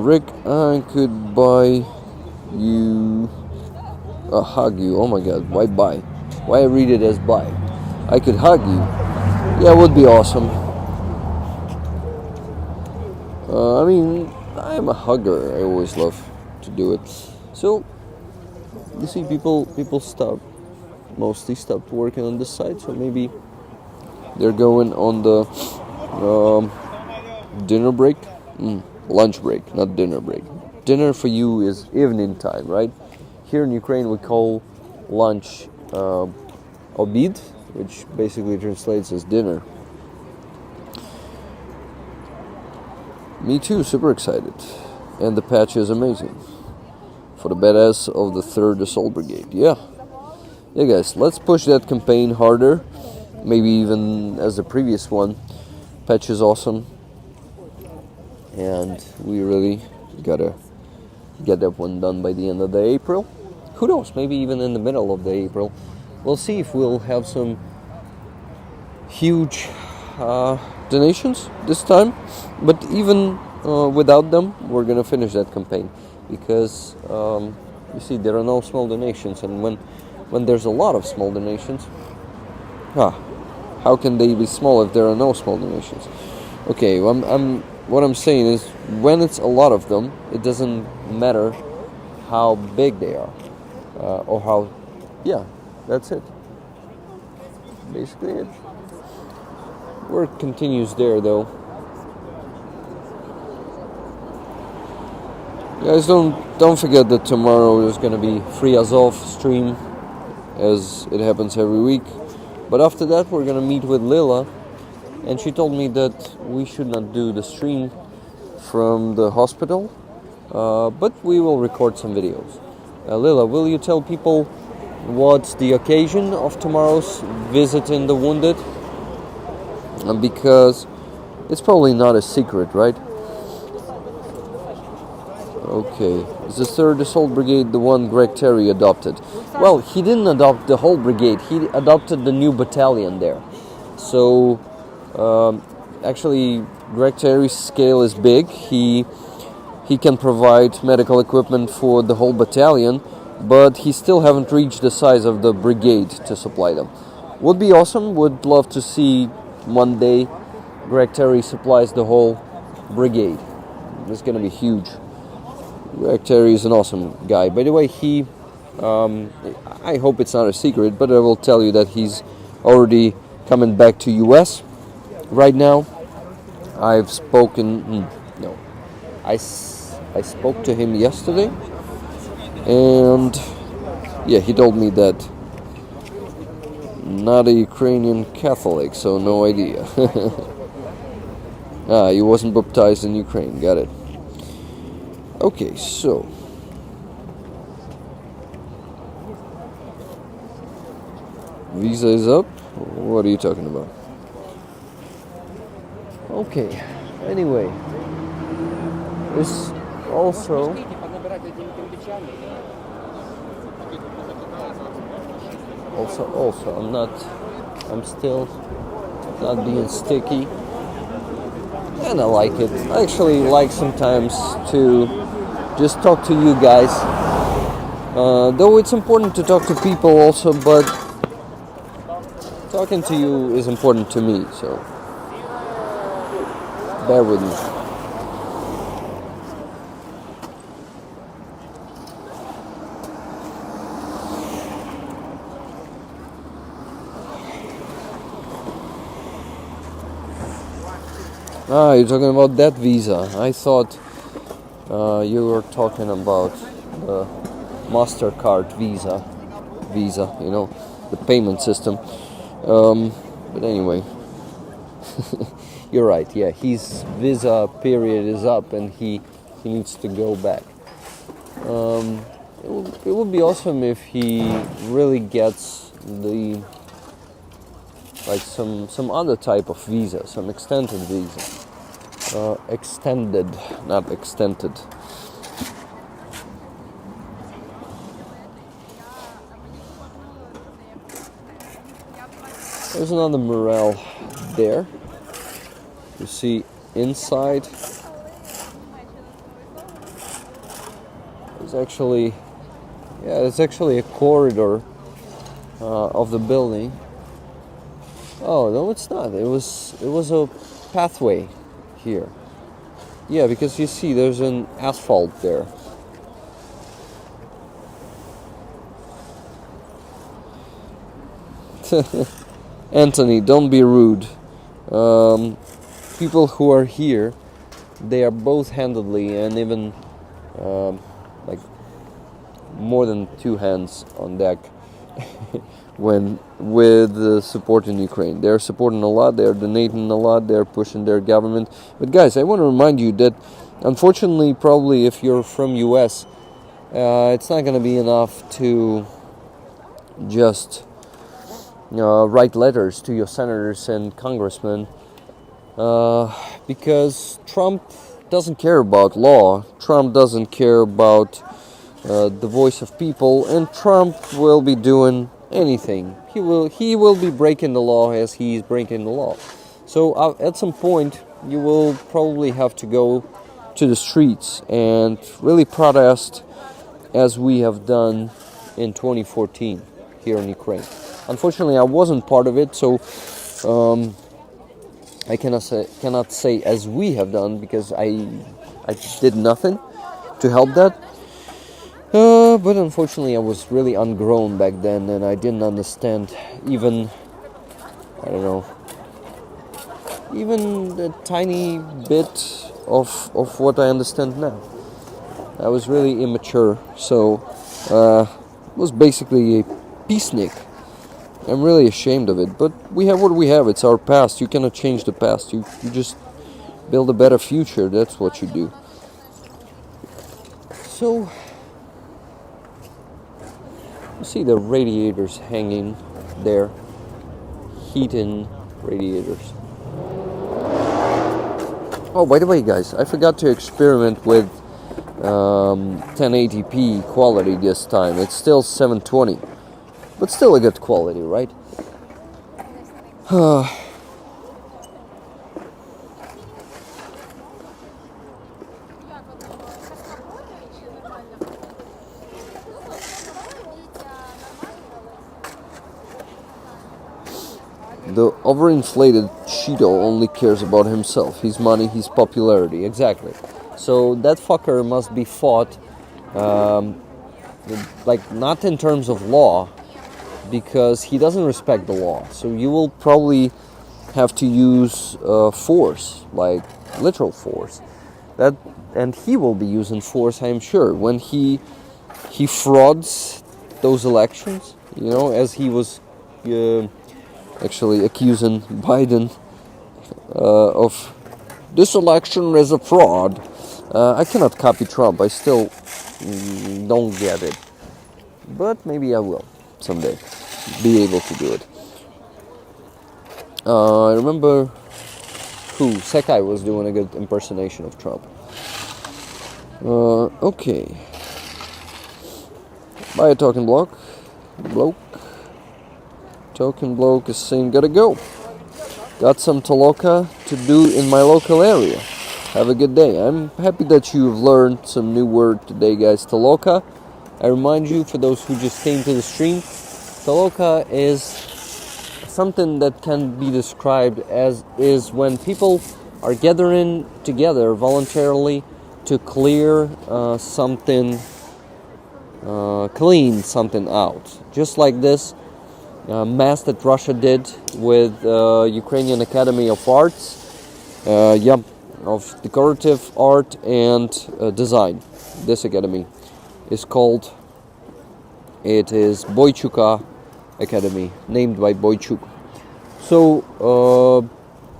Rick, I could buy you hug you. Oh my god, why buy? Why I read it as buy? I could hug you. Yeah, it would be awesome. I mean, I'm a hugger. I always love to do it. So, you see, people mostly stopped working on this side. So maybe they're going on the dinner break, lunch break, not dinner break. Dinner for you is evening time, right? Here in Ukraine, we call lunch obid, which basically translates as dinner. Me too, super excited. And the patch is amazing. For the badass of the 3rd Assault Brigade. Yeah, guys, let's push that campaign harder. Maybe even as the previous one. Patch is awesome. And we really gotta get that one done by the end of the April. Who knows, maybe even in the middle of the April. We'll see if we'll have some huge donations this time, but even without them, we're gonna finish that campaign because you see, there are no small donations, and when there's a lot of small donations, how can they be small if there are no small donations? Okay, what I'm saying is, when it's a lot of them, it doesn't matter how big they are or how. Yeah, that's it. Basically it. Work continues there, though. Guys, don't forget that tomorrow is going to be free Azov stream, as it happens every week. But after that, we're going to meet with Lila, and she told me that we should not do the stream from the hospital, but we will record some videos. Lila, will you tell people what's the occasion of tomorrow's visiting the wounded? Because it's probably not a secret, right? Okay, is the 3rd Assault Brigade the one Greg Terry adopted? Well, he didn't adopt the whole brigade, he adopted the new battalion there. So, actually, Greg Terry's scale is big. He can provide medical equipment for the whole battalion, but he still haven't reached the size of the brigade to supply them. Would be awesome, would love to see one day Greg Terry supplies the whole brigade. It's gonna be huge. Greg Terry is an awesome guy. By the way, he I hope it's not a secret, but I will tell you that he's already coming back to US right now. I've spoken, no, I spoke to him yesterday, and yeah, he told me that not a Ukrainian Catholic, so no idea. He wasn't baptized in Ukraine, got it. Okay, so visa is up? What are you talking about? Okay, anyway, this also I'm still not being sticky, and I like it. I actually like sometimes to just talk to you guys, though it's important to talk to people also, but talking to you is important to me, so bear with me. You're talking about that visa. I thought you were talking about the MasterCard visa, you know, the payment system. But anyway, you're right. Yeah, his visa period is up, and he needs to go back. It would be awesome if he really gets the some other type of visa, some extended visa. Extended, not extended. There's another mural there. You see inside. It's actually a corridor of the building. Oh no, it's not. It was a pathway here. Yeah, because you see, there's an asphalt there. Anthony, don't be rude. People who are here, they are both handedly and even like more than two hands on deck when with support in Ukraine. They're supporting a lot, they're donating a lot, they're pushing their government. But guys, I want to remind you that unfortunately, probably if you're from US, it's not going to be enough to just write letters to your senators and congressmen, because Trump doesn't care about law. Trump doesn't care about the voice of people, and Trump will be doing anything. He will be breaking the law as he's breaking the law. So at some point, you will probably have to go to the streets and really protest, as we have done in 2014 here in Ukraine. Unfortunately, I wasn't part of it, so I cannot say as we have done, because I did nothing to help that. But unfortunately, I was really ungrown back then, and I didn't understand even a tiny bit of what I understand now. I was really immature, so it was basically a peacenik. I'm really ashamed of it, but we have what we have. It's our past. You cannot change the past. You just build a better future. That's what you do. So, you see the radiators hanging there. Heating radiators. Oh, by the way, guys, I forgot to experiment with 1080p quality this time. It's still 720. But still a good quality, right? The overinflated Cheeto only cares about himself, his money, his popularity. Exactly. So that fucker must be fought like not in terms of law, because he doesn't respect the law. So you will probably have to use force, like literal force. And he will be using force, I'm sure, when he frauds those elections. As he was actually accusing Biden of this election as a fraud. I cannot copy Trump. I still don't get it, but maybe I will someday be able to do it. I remember Sekai was doing a good impersonation of Trump. Okay. Buy a token bloke. Token bloke is saying gotta go. Got some Toloka to do in my local area. Have a good day. I'm happy that you've learned some new word today, guys. Toloka. I remind you, for those who just came to the stream, Toloka is something that can be described as is when people are gathering together voluntarily to clear something, clean something out. Just like this mass that Russia did with Ukrainian Academy of Arts, of decorative art and design. This academy is called, it is Boychuka Academy, named by Boychuk. So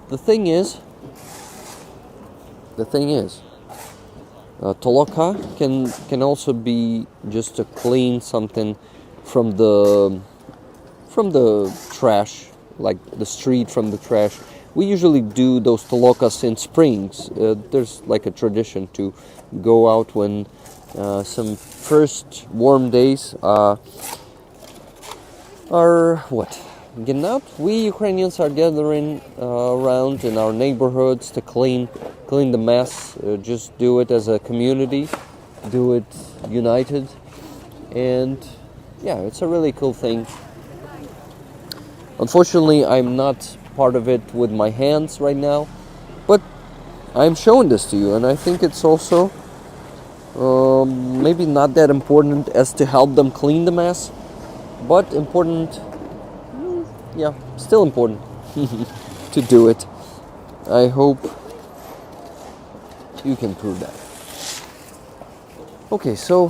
the thing is, Toloka can also be just to clean something from the trash, like the street from the trash. We usually do those Tolokas in springs. There's like a tradition to go out when some first warm days are getting out. We Ukrainians are gathering around in our neighborhoods to clean the mess. Just do it as a community, do it united, and yeah, it's a really cool thing. Unfortunately, I'm not part of it with my hands right now, but I'm showing this to you, and I think it's also maybe not that important as to help them clean the mess, but important, still important to do it. I hope you can prove that. Okay, so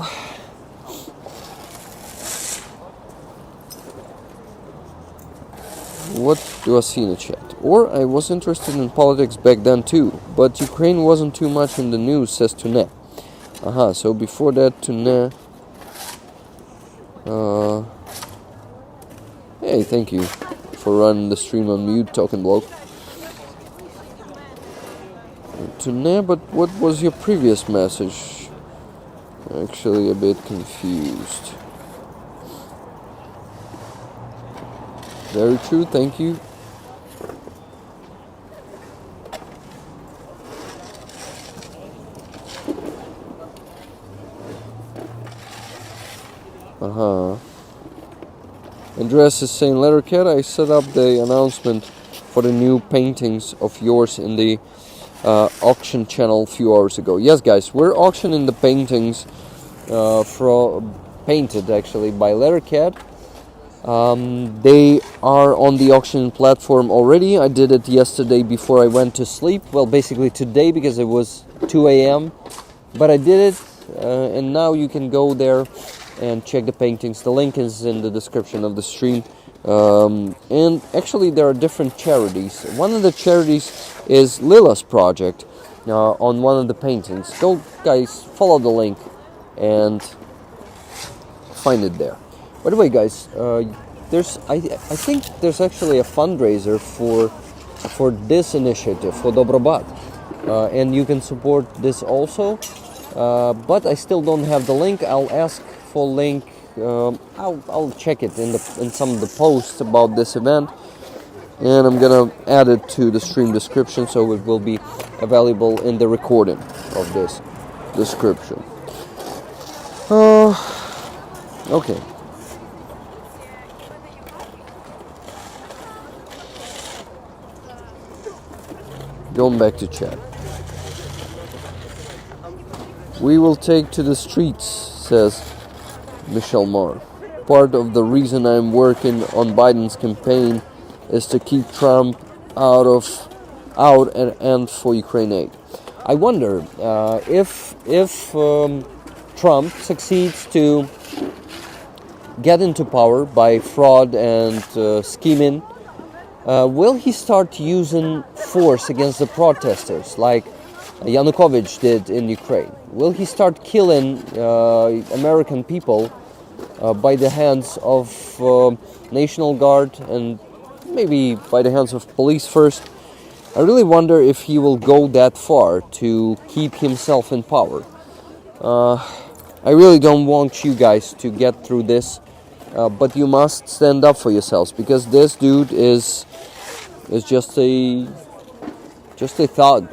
what do I see in the chat? Or I was interested in politics back then too, but Ukraine wasn't too much in the news, says Tune. So before that, Tune. Hey, thank you for running the stream on mute, token bloke. Tune, but what was your previous message? Actually, a bit confused. Very true, thank you. Andreas is saying, Lettercat, I set up the announcement for the new paintings of yours in the auction channel a few hours ago. Yes, guys, we're auctioning the paintings painted actually by Lettercat. They are on the auction platform already. I did it yesterday before I went to sleep. Well, basically today because it was 2 a.m. But I did it, and now you can go there and check the paintings. The link is in the description of the stream. And actually there are different charities. One of the charities is Lila's project on one of the paintings. Go, guys, follow the link and find it there. By the way, guys, I think there's actually a fundraiser for this initiative, for Dobrobat, and you can support this also. But I still don't have the link. I'll ask for link. I'll check it in some of the posts about this event, and I'm gonna add it to the stream description so it will be available in the recording of this description. Okay. Going back to chat. We will take to the streets, says Michelle Marr. Part of the reason I'm working on Biden's campaign is to keep Trump out and for Ukraine aid. I wonder if Trump succeeds to get into power by fraud and scheming, will he start using force against the protesters like Yanukovych did in Ukraine? Will he start killing American people by the hands of National Guard and maybe by the hands of police first? I really wonder if he will go that far to keep himself in power. I really don't want you guys to get through this, but you must stand up for yourselves, because this dude is just a thug,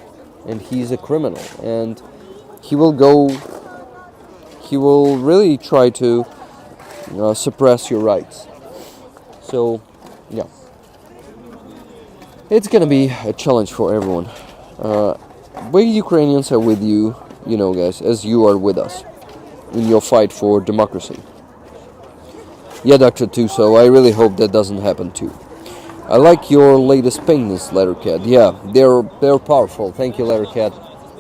and he's a criminal, and he will really try to suppress your rights. So, yeah. It's gonna be a challenge for everyone. We Ukrainians are with you, guys, as you are with us in your fight for democracy. Yeah, Dr. Tuso, I really hope that doesn't happen too. I like your latest paintings, Lettercat. Yeah, they're powerful. Thank you, Lettercat.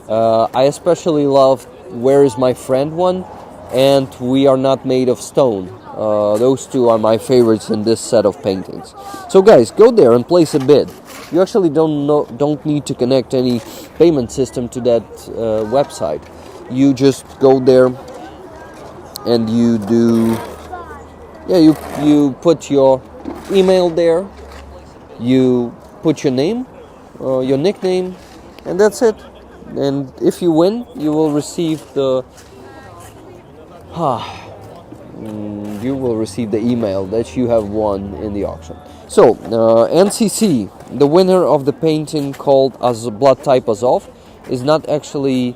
I especially love Where Is My Friend one, and We Are Not Made of Stone. Those two are my favorites in this set of paintings. So guys, go there and place a bid. You actually don't need to connect any payment system to that website. You just go there and you do, you put your email there, you put your name, your nickname, and that's it. And if you win, you will receive the email that you have won in the auction. So, NCC, the winner of the painting called as Blood Type Azov, is not actually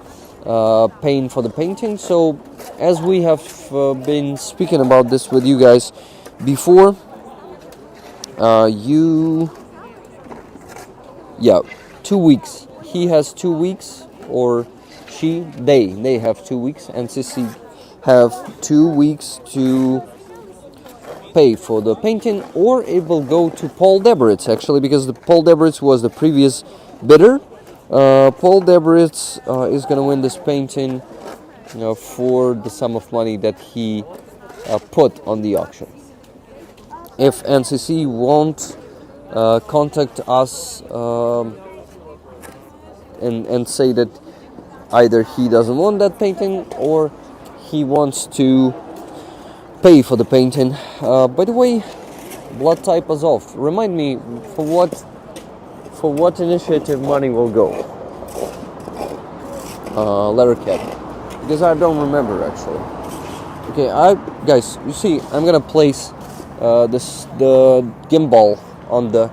paying for the painting. So, as we have been speaking about this with you guys before, 2 weeks. He has 2 weeks, or they have 2 weeks. NCC have 2 weeks to pay for the painting, or it will go to Paul Deberitz, actually, because Paul Deberitz was the previous bidder. Paul Deberitz is going to win this painting for the sum of money that he put on the auction. If NCC won't contact us and say that either he doesn't want that painting or he wants to pay for the painting. By the way, Blood Type Azov, remind me for what initiative money will go? Lettercat, because I don't remember actually. Okay, guys, you see, I'm gonna place the gimbal on the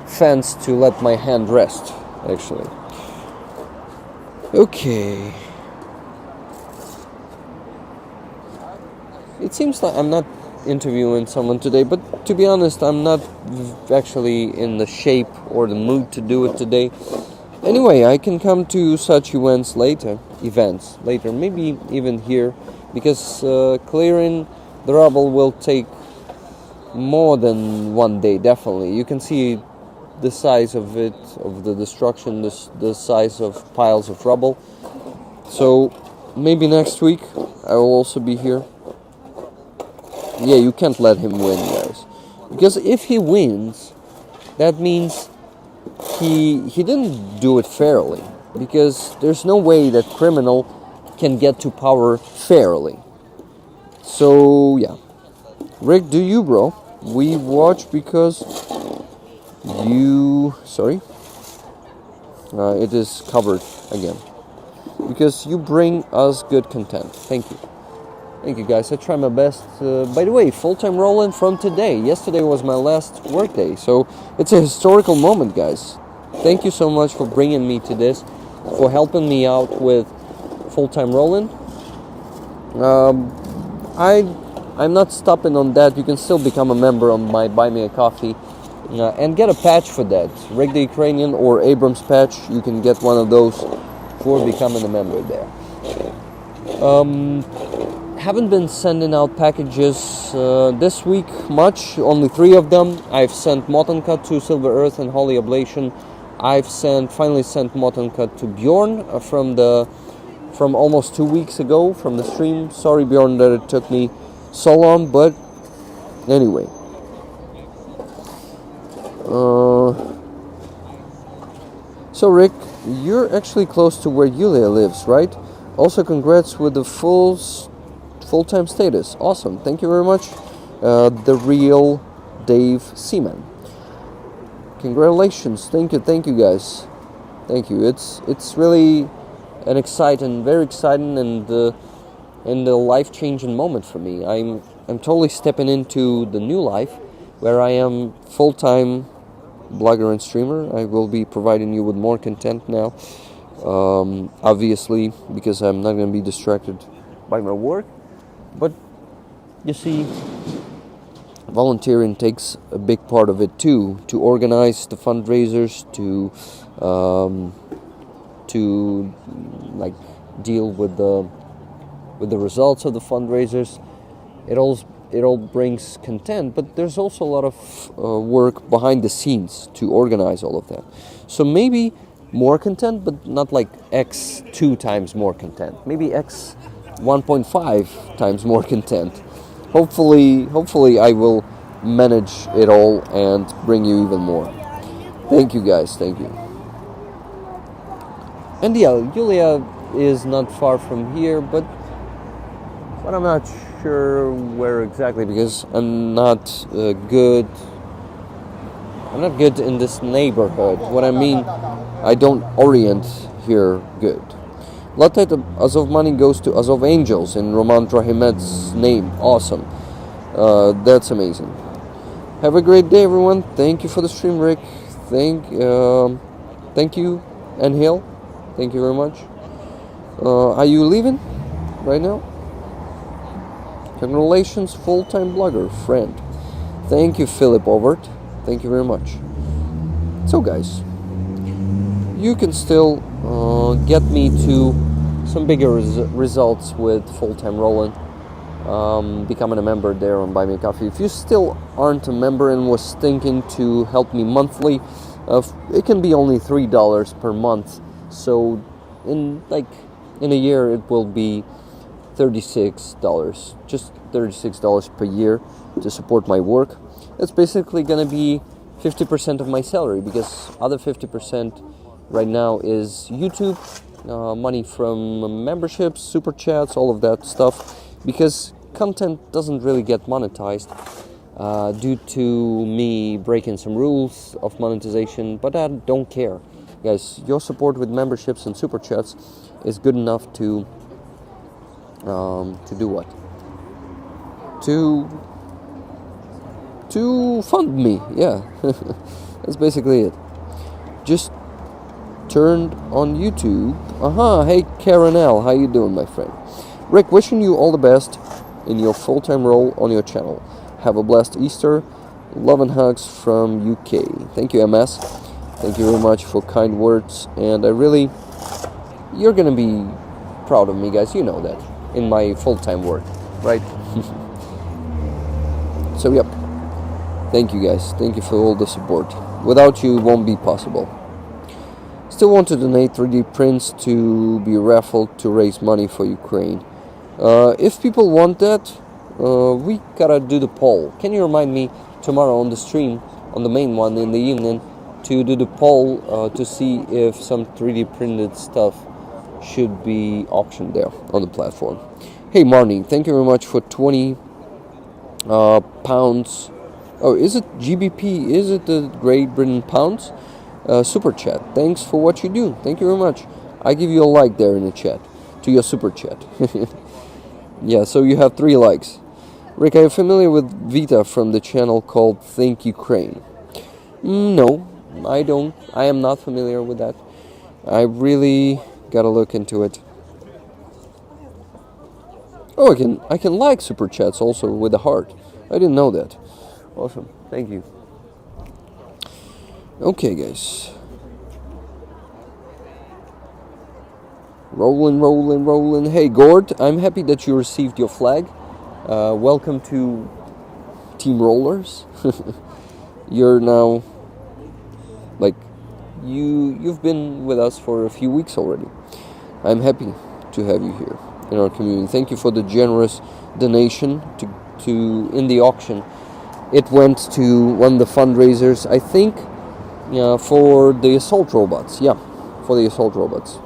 fence to let my hand rest. Actually, okay. It seems like I'm not interviewing someone today, but to be honest, I'm not actually in the shape or the mood to do it today. Anyway, I can come to such events later, maybe even here, because clearing the rubble will take more than 1 day, definitely. You can see the size of it, of the destruction, the size of piles of rubble. So maybe next week I will also be here. Yeah, you can't let him win, guys, because if he wins, that means he didn't do it fairly, because there's no way that criminal can get to power fairly. So yeah, Rick, do you, bro? We watch because you... Sorry? It is covered again. Because you bring us good content. Thank you. Thank you, guys. I try my best. By the way, full-time rolling from today. Yesterday was my last work day. So it's a historical moment, guys. Thank you so much for bringing me to this. For helping me out with full-time rolling. I'm not stopping on that. You can still become a member on my Buy Me a Coffee and get a patch for that. Rick the Ukrainian or Abrams patch. You can get one of those for becoming a member there. haven't been sending out packages this week much, only 3 of them. I've sent Motonka to Silver Earth and Holy Oblation. I've finally sent Motonka to Bjorn from almost 2 weeks ago from the stream. Sorry, Bjorn, that it took me so long, but anyway. So Rick, you're actually close to where Yulia lives, right? Also, congrats with the full-time status. Awesome, thank you very much. The real Dave Seaman. Congratulations, thank you guys. Thank you. It's really an very exciting and a life-changing moment for me. I'm totally stepping into the new life where I am full-time blogger and streamer. I will be providing you with more content now, obviously, because I'm not going to be distracted by my work. But you see, volunteering takes a big part of it too, to organize the fundraisers, to like deal with the results of the fundraisers. It all brings content, but there's also a lot of work behind the scenes to organize all of that. So maybe more content, but not like X 2 times more content. Maybe X 1.5 times more content. Hopefully I will manage it all and bring you even more. Thank you guys, thank you. And yeah, Yulia is not far from here, but I'm not sure where exactly, because I'm not good in this neighborhood. What I mean, I don't orient here good. Lot of Azov money goes to Azov Angels in Roman Drahimed's name. Awesome. That's amazing. Have a great day, everyone. Thank you for the stream, Rick. Thank you, Anhil. Thank you very much. Are you leaving right now? Congratulations, full-time blogger, friend. Thank you, Philip Overt. Thank you very much. So, guys, you can still get me to some bigger results with full-time rolling. Becoming a member there on Buy Me a Coffee. If you still aren't a member and was thinking to help me monthly, it can be only $3 per month. So, in a year, it will be $36, just $36 per year to support my work. That's basically going to be 50% of my salary, because other 50% right now is YouTube, money from memberships, super chats, all of that stuff, because content doesn't really get monetized due to me breaking some rules of monetization, but I don't care. Guys, your support with memberships and super chats is good enough to do what? To fund me, yeah. That's basically it. Just turned on YouTube. Hey Karen L, how you doing, my friend? Rick, wishing you all the best in your full-time role on your channel. Have a blessed Easter. Love and hugs from UK. Thank you, MS. Thank you very much for kind words, and you're gonna be proud of me, guys. You know that, in my full-time work, right? So, yep. Thank you, guys. Thank you for all the support. Without you, it won't be possible. Still want to donate 3D prints to be raffled to raise money for Ukraine. If people want that, we gotta do the poll. Can you remind me tomorrow on the stream, on the main one in the evening, to do the poll to see if some 3D printed stuff should be auctioned there on the platform. Hey Marnie, thank you very much for 20 pounds. Oh, is it GBP? Is it the Great Britain pounds? Super chat. Thanks for what you do. Thank you very much. I give you a like there in the chat to your super chat. Yeah, so you have 3 likes. Rick, are you familiar with Vita from the channel called Think Ukraine? No, I don't. I am not familiar with that. I really gotta look into it. Oh, I can like super chats also with a heart. I didn't know that. Awesome. Thank you. Okay, guys. Rolling. Hey, Gord, I'm happy that you received your flag. Welcome to Team Rollers. You're now, like, you've been with us for a few weeks already. I'm happy to have you here in our community. Thank you for the generous donation to in the auction. It went to one of the fundraisers, I think, for the assault robots. Yeah, for the assault robots.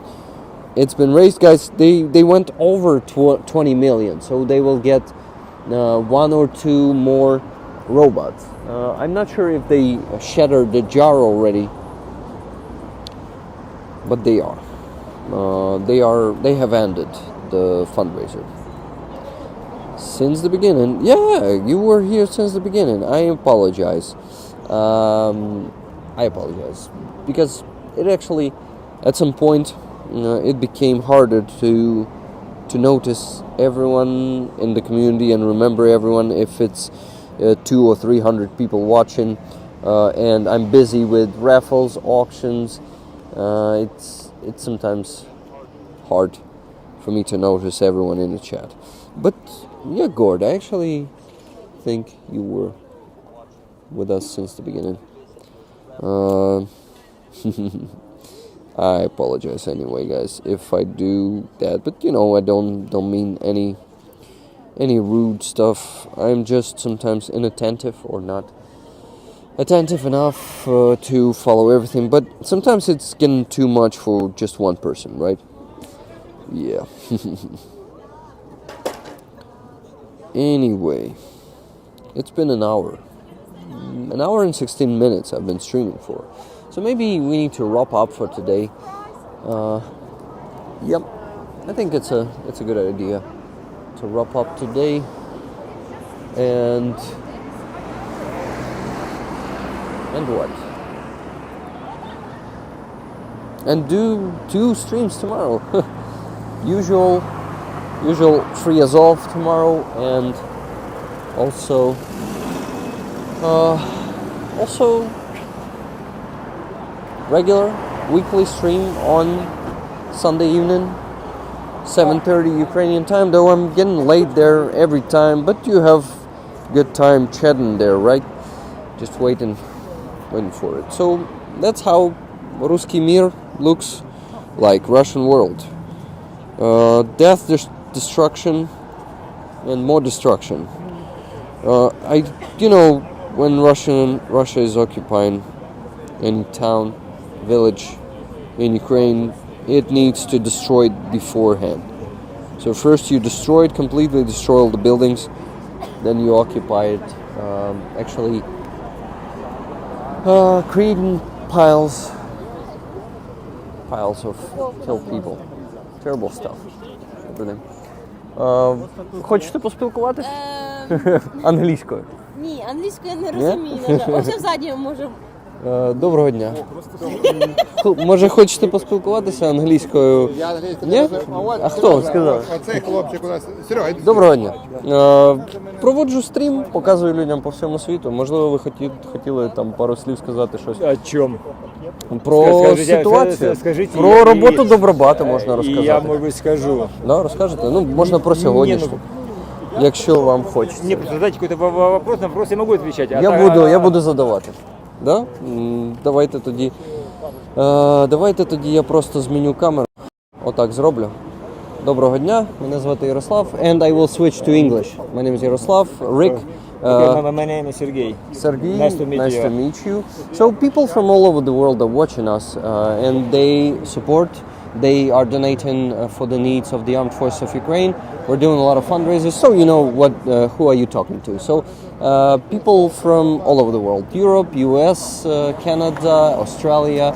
It's been raised, guys. They went over 20 million, so they will get one or two more robots. I'm not sure if they shattered the jar already, but they are. They have ended the fundraiser since the beginning. Yeah, you were here since the beginning. I apologize. Because it actually, at some point, it became harder to notice everyone in the community and remember everyone if it's 200 or 300 people watching, and I'm busy with raffles, auctions. It's sometimes hard for me to notice everyone in the chat. But yeah, Gord, I actually think you were with us since the beginning. I apologize anyway, guys, if I do that. But I don't mean any rude stuff. I'm just sometimes inattentive or not attentive enough to follow everything. But sometimes it's getting too much for just one person, right? Yeah. Anyway, it's been an hour and 16 minutes I've been streaming for. So maybe we need to wrap up for today. Yep, I think it's a good idea to wrap up today, and what? And do 2 streams tomorrow. usual free Azov tomorrow, and also regular weekly stream on Sunday evening, 7:30 Ukrainian time, though I'm getting late there every time, but you have good time chatting there, right? Just waiting for it. So that's how Ruski Mir looks like, Russian world. Death, destruction, and more destruction. When Russia is occupying any town, village in Ukraine, it needs to destroy it beforehand. So first you completely destroy all the buildings, then you occupy it, creating piles of killed people. Terrible stuff. Хочете поспілкуватись? Англійською? Ні, англійською я не розумію. Ось ззаді може. Доброго дня. Може, хочете поспілкуватися англійською? Ні? А хто сказав? Оцей хлопчик у нас. Серега, доброго дня. Проводжу стрім, показую людям по всьому світу. Можливо, ви хотіли там пару слів сказати щось. О чому? Про ситуацію. Про роботу Добробата можна розказати. Я, може, скажу. Да, розкажете? Можна про сьогоднішню. Якщо вам хочеться. Ні, просто задайте якийсь вопрос, на вопрос я можу відповідати. Я буду задавати. Да? Давайте тоді я просто зміню камеру. Отак зроблю. Доброго дня, мене звати Ярослав, and I will switch to English. My name is Yaroslav, Rick. My name is Sergey. Sergey, nice to meet you. So people from all over the world are watching us, and they support. They are donating for the needs of the armed forces of Ukraine. We're doing a lot of fundraisers, so you know who are you talking to. So people from all over the world, Europe, US, Canada, Australia,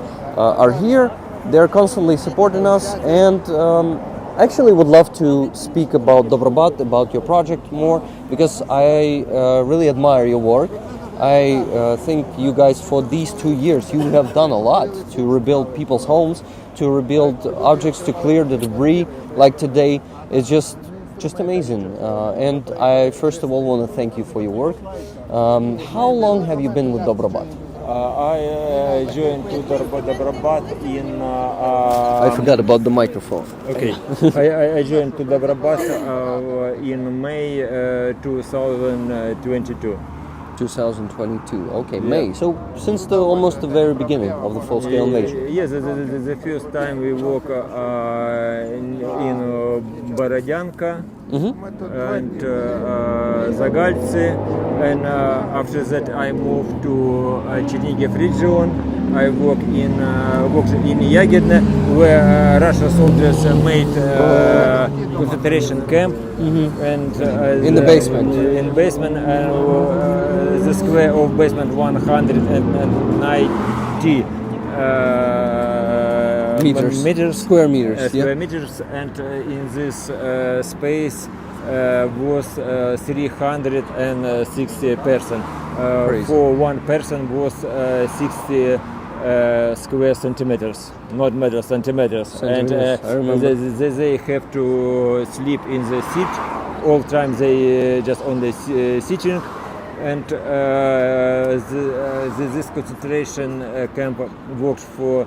are here. They're constantly supporting us, and actually would love to speak about Dobrobat, about your project more, because I really admire your work. I think you guys, for these 2 years, you have done a lot to rebuild people's homes, to rebuild objects, to clear the debris. Like today, it's just amazing. And I first of all want to thank you for your work. How long have you been with Dobrobat? I joined to Dobrobat in. I forgot about the microphone. Okay, I joined to Dobrobat in May 2022. 2022. Okay, May. So since almost the very beginning of the full-scale invasion. Yes, the first time we work in Borodyanka and Zagaltsi, and after that I moved to Chernigiv region. I worked in Yahidne, where Russian soldiers made concentration camp, and In the basement. In the basement, and the square of basement 190 Meters. Square meters. square meters, and in this space was 360 person. Crazy. For one person was 60 square centimeters, not meters, centimeters. Centimeters, I remember. And they have to sleep in the seat. All time they just only sitting. And this concentration camp worked for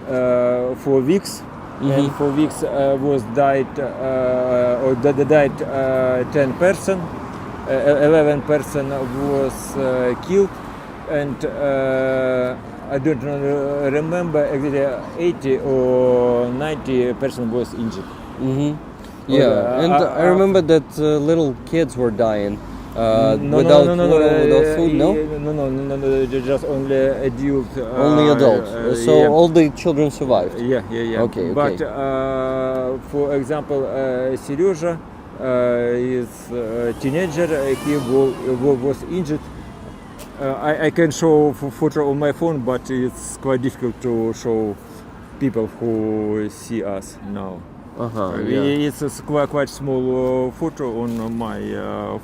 4 weeks, and 4 weeks was died 10 person, 11 person was killed, and I don't remember exactly 80 or 90 person was injured. Yeah, and I remember that little kids were dying. Without food, no? No, just only adult. Only adults. So yeah. all the children survived. Yeah. Okay. But for example, Serежа is a teenager. He was injured. I can show photo on my phone, but it's quite difficult to show people who see us now. Yeah. It's a quite small photo on my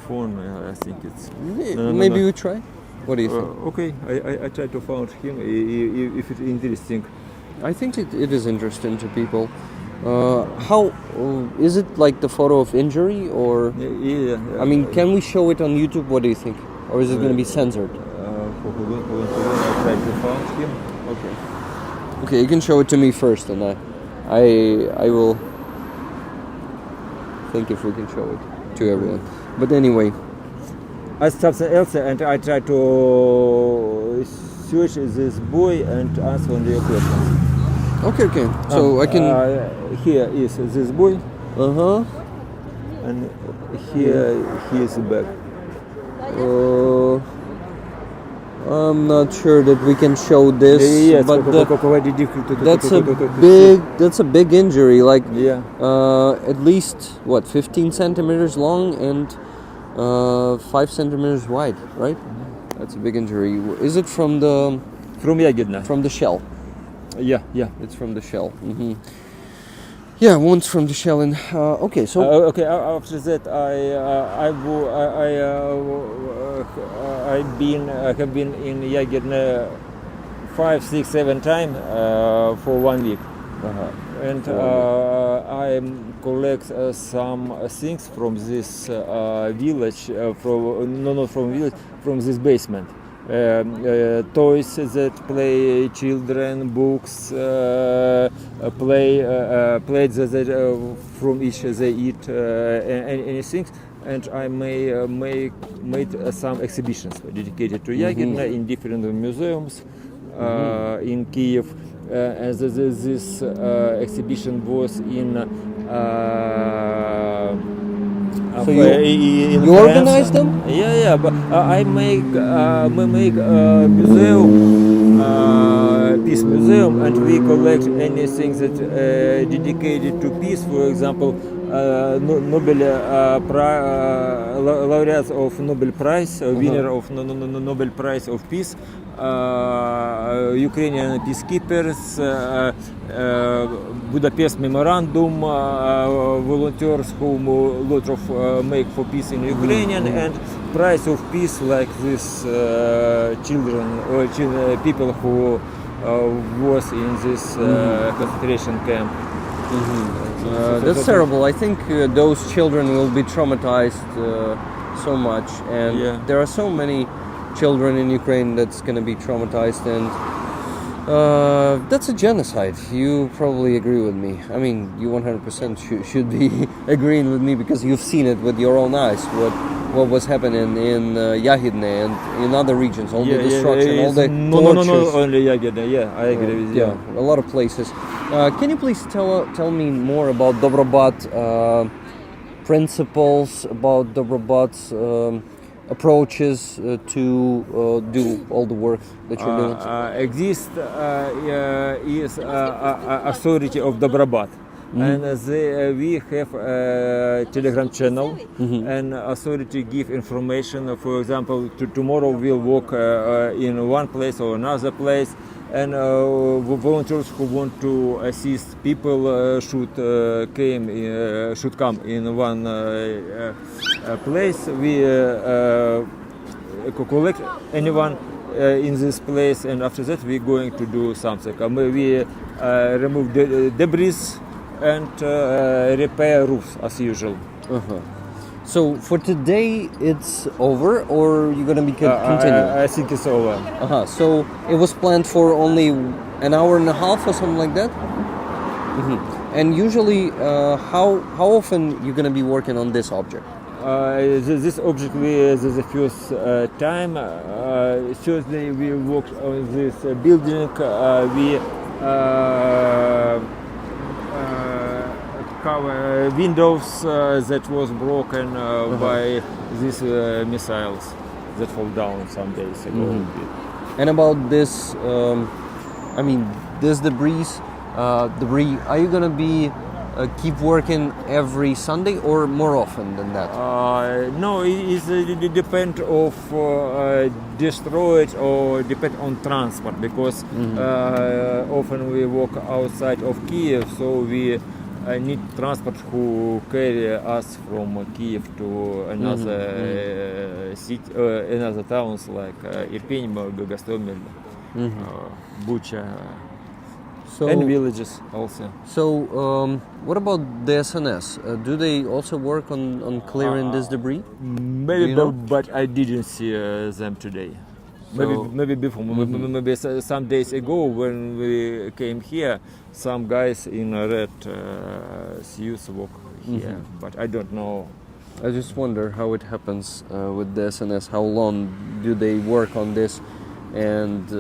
phone. I think it's. Maybe we try. What do you think? Okay, I try to find him if it's interesting. I think it is interesting to people. How is it like the photo of injury, or Yeah. I mean, can we show it on YouTube? What do you think, or is it going to be censored? Hold on. I try to find him. Okay, you can show it to me first, and I will think if we can show it to everyone. But anyway, I something else, and I try to search this boy and answer on your questions. okay. So I can. Here is this boy, and here he is back. I'm not sure that we can show this, Yes, but quite difficult. that's a big injury. Like Yeah. at least 15 centimeters long and 5 centimeters wide, right? That's a big injury. Is it from Yahidne. from the shell? Yeah. It's from the shell. Yeah, one's from the shell. And okay, so Okay. After that, I have been in Yahidne 5, 6, 7 times for 1 week, and I collect some things from this village, from this basement. Toys that play children, books, plates that from each they eat, anything. And I made some exhibitions dedicated to Yahidne in different museums in Kyiv. And this exhibition was in. So you organize them? Yeah. But I make museum, peace museum, and we collect anything that dedicated to peace. For example, Nobel laureates of Nobel Prize, winner of Nobel Prize of Peace, Ukrainian peacekeepers, Budapest Memorandum, volunteers who lot of make for peace in Ukrainian, and Prize of Peace like this children or people who was in this concentration camp. That's terrible. I think those children will be traumatized so much, and there are so many children in Ukraine that's going to be traumatized, and that's a genocide. You probably agree with me. I mean, you 100% should be agreeing with me because you've seen it with your own eyes. What was happening in Yahidne and in other regions, all the destruction, all the tortures. No, only Yahidne. Yeah, I agree with you. Yeah, a lot of places. Can you please tell me more about Dobrobat principles, about Dobrobat's approaches to do all the work that you're doing? Exist is authority of Dobrobat. And we have a Telegram channel, and authority give information. For example, tomorrow we'll walk in one place or another place, and volunteers who want to assist people should come in one place. We collect anyone in this place, and after that we're going to do something. We remove the debris and repair roofs as usual. So for today it's over, or you're gonna be continuing? I think it's over. So it was planned for only an hour and a half or something like that. And usually, how often you're gonna be working on this object? This object is the first time. Thursday we worked on this building. We cover windows that was broken by these missiles that fall down some days ago. And about this, I mean, this debris, are you gonna be keep working every Sunday or more often than that? No, it depends of destroyed or depend on transport, because often we walk outside of Kyiv, so we need transport who carry us from Kyiv to another city, another towns like Irpin, Gostomel, Bucha, and villages also. So, what about the SNS? Do they also work on clearing this debris? Maybe, but I didn't see them today. Maybe before, maybe some days ago when we came here, some guys in red suits walk here, but I don't know. I just wonder how it happens with the SNS. How long do they work on this, and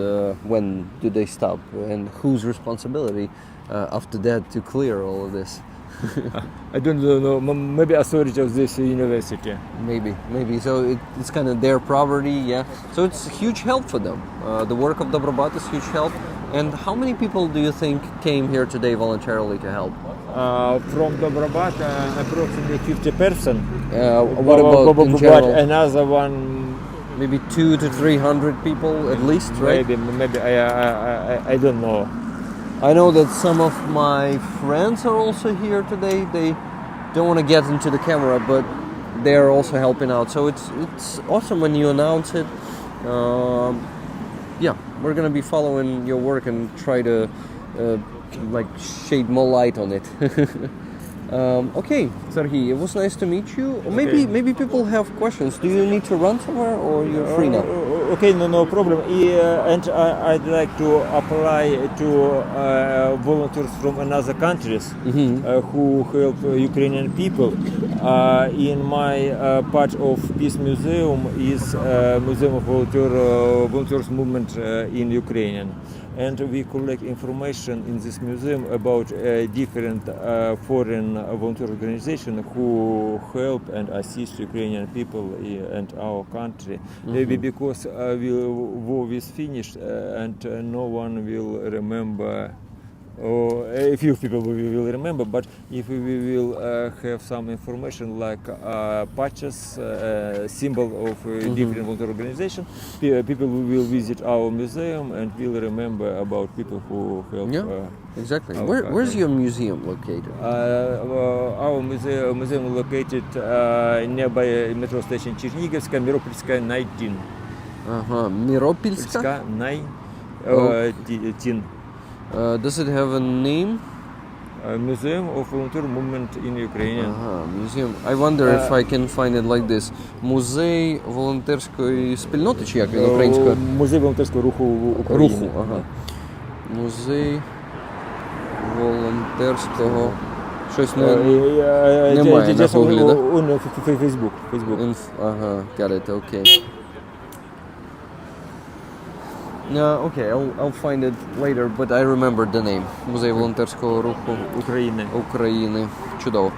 when do they stop? And whose responsibility after that to clear all of this? I don't know. Maybe authority of this university. Maybe. So it's kind of their property, yeah. So it's huge help for them. The work of Dobrobat is huge help. And how many people do you think came here today voluntarily to help? From Dobrobat, approximately 50%. What about in general? But another one, maybe 200 to 300 people at least, right? Maybe I don't know. I know that some of my friends are also here today. They don't want to get into the camera, but they are also helping out. So it's awesome when you announce it. Yeah, we're gonna be following your work and try to like shade more light on it. Okay, Serhiy, it was nice to meet you. Maybe people have questions. Do you need to run somewhere, or you're free now? Okay, no problem. And I'd like to apply to volunteers from other countries who help Ukrainian people. In my part of Peace Museum is Museum of Volunteers Movement in Ukrainian. And we collect information in this museum about different foreign volunteer organizations who help and assist Ukrainian people and our country. Maybe because war is finished and no one will remember, or a few people will remember, but if we will have some information like patches, symbol of different volunteer organization, people will visit our museum and will remember about people who help. Yeah, exactly. Where's your museum located? Our museum located nearby metro station Chernigivska, Miropolska, 19. Miropolska? 19. Does it have a name? Museum of Voluntary Movement in Ukraine. Museum. I wonder if I can find it like this. Музей волонтерської спільноти, чи як він українською? Музей волонтерського руху України. Руху, ага. Музей волонтерського. Щось немає на гуглі, да? On Facebook. Ага, got it, okay. Okay, I'll find it later, but I remember the name. Музей волонтерського руху України. Чудово.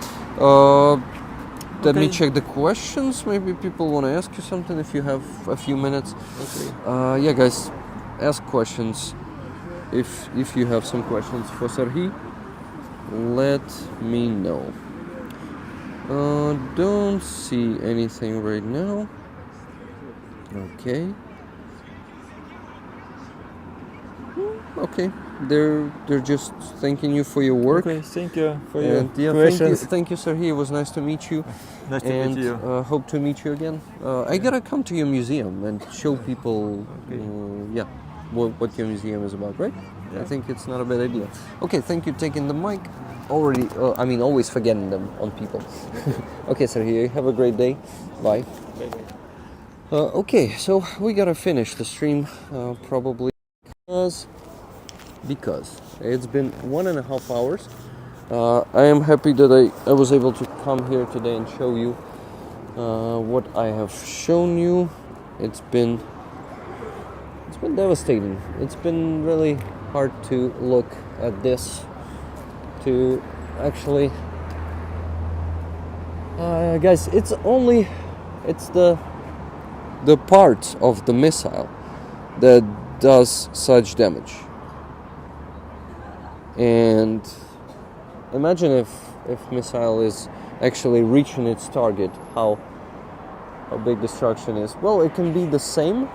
Let me check the questions. Maybe people want to ask you something if you have a few minutes. Okay. Yeah, guys, ask questions. If you have some questions for Serhiy, let me know. Don't see anything right now. Okay. Okay, they're just thanking you for your work. Okay, thank you for your questions. Thank you, Serhiy. It was nice to meet you. Nice to meet you. Hope to meet you again. I gotta come to your museum and show people, what your museum is about, right? Yeah. I think it's not a bad idea. Okay, thank you taking the mic. Always forgetting them on people. Okay, Serhiy, have a great day. Bye. Okay, so we gotta finish the stream probably because it's been 1.5 hours. I am happy that I was able to come here today and show you what I have shown you. It's been devastating. It's been really hard to look at this, to actually guys, it's the part of the missile that does such damage. And imagine if missile is actually reaching its target, how big destruction is. Well, it can be the same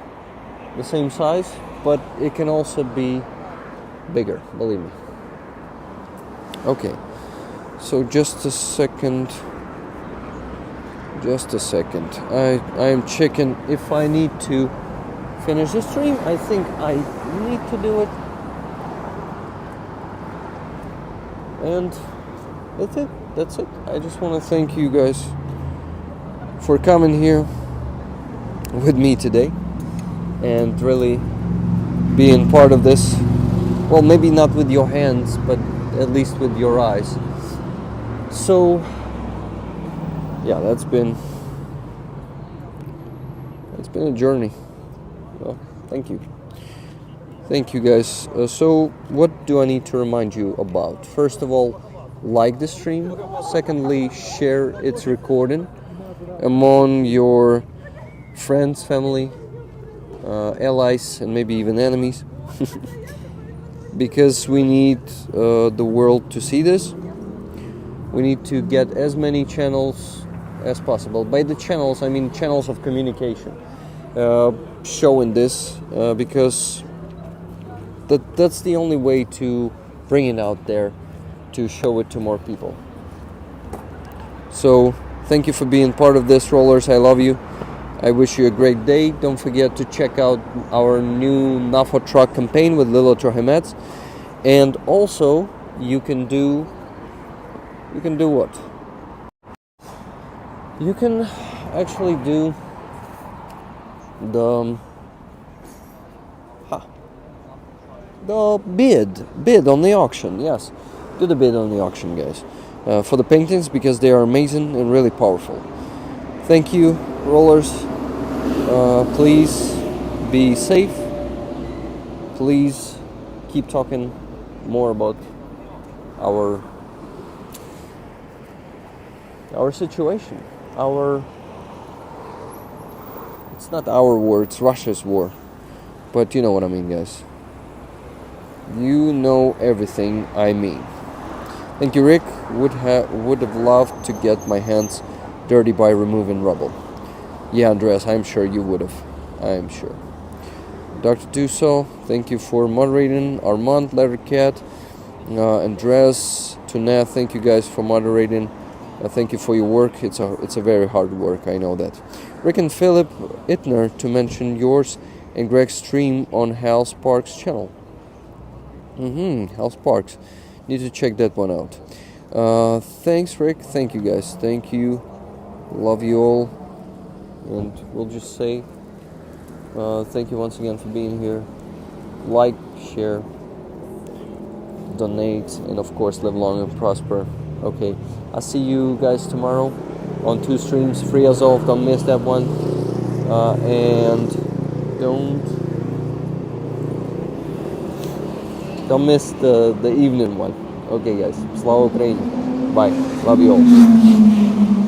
size, but it can also be bigger, believe me. Okay, so just a second. I am checking if I need to finish the stream. I think I need to do it. And that's it. I just want to thank you guys for coming here with me today and really being part of this. Well, maybe not with your hands, but at least with your eyes. So yeah, that's been a journey. Well, thank you. Thank you, guys. So what do I need to remind you about? First of all, like the stream. Secondly, share its recording among your friends, family, allies, and maybe even enemies. Because we need the world to see this. We need to get as many channels as possible. By the channels, I mean channels of communication, showing this, because that's the only way to bring it out there, to show it to more people. So thank you for being part of this, rollers. I love you. I wish you a great day. Don't forget to check out our new NAFO truck campaign with Lilo Trohimets. And also you can do what? You can actually do the bid on the auction. Yes, do the bid on the auction, guys, for the paintings, because they are amazing and really powerful. Thank you, rollers. Please be safe. Please keep talking more about our situation. It's not our war, it's Russia's war. But you know what I mean, guys. You know everything I mean. Thank you, Rick. Would have loved to get my hands dirty by removing rubble. Yeah, Andreas, I'm sure you would have. I'm sure. Dr. Duso, thank you for moderating. Armand, Lettercat, Andreas, Tunat, thank you guys for moderating. Thank you for your work. It's a very hard work, I know that. Rick and Philip Itner, to mention yours and Greg's stream on Hal Sparks' channel. Hal Sparks. Need to check that one out. Thanks, Rick. Thank you, guys. Thank you. Love you all. And we'll just say thank you once again for being here. Like, share, donate, and of course, live long and prosper. Okay, I'll see you guys tomorrow on 2 streams. Free as all. Don't miss that one. And don't miss the evening one. Okay, guys. Slava Ukraini. Bye. Love you all.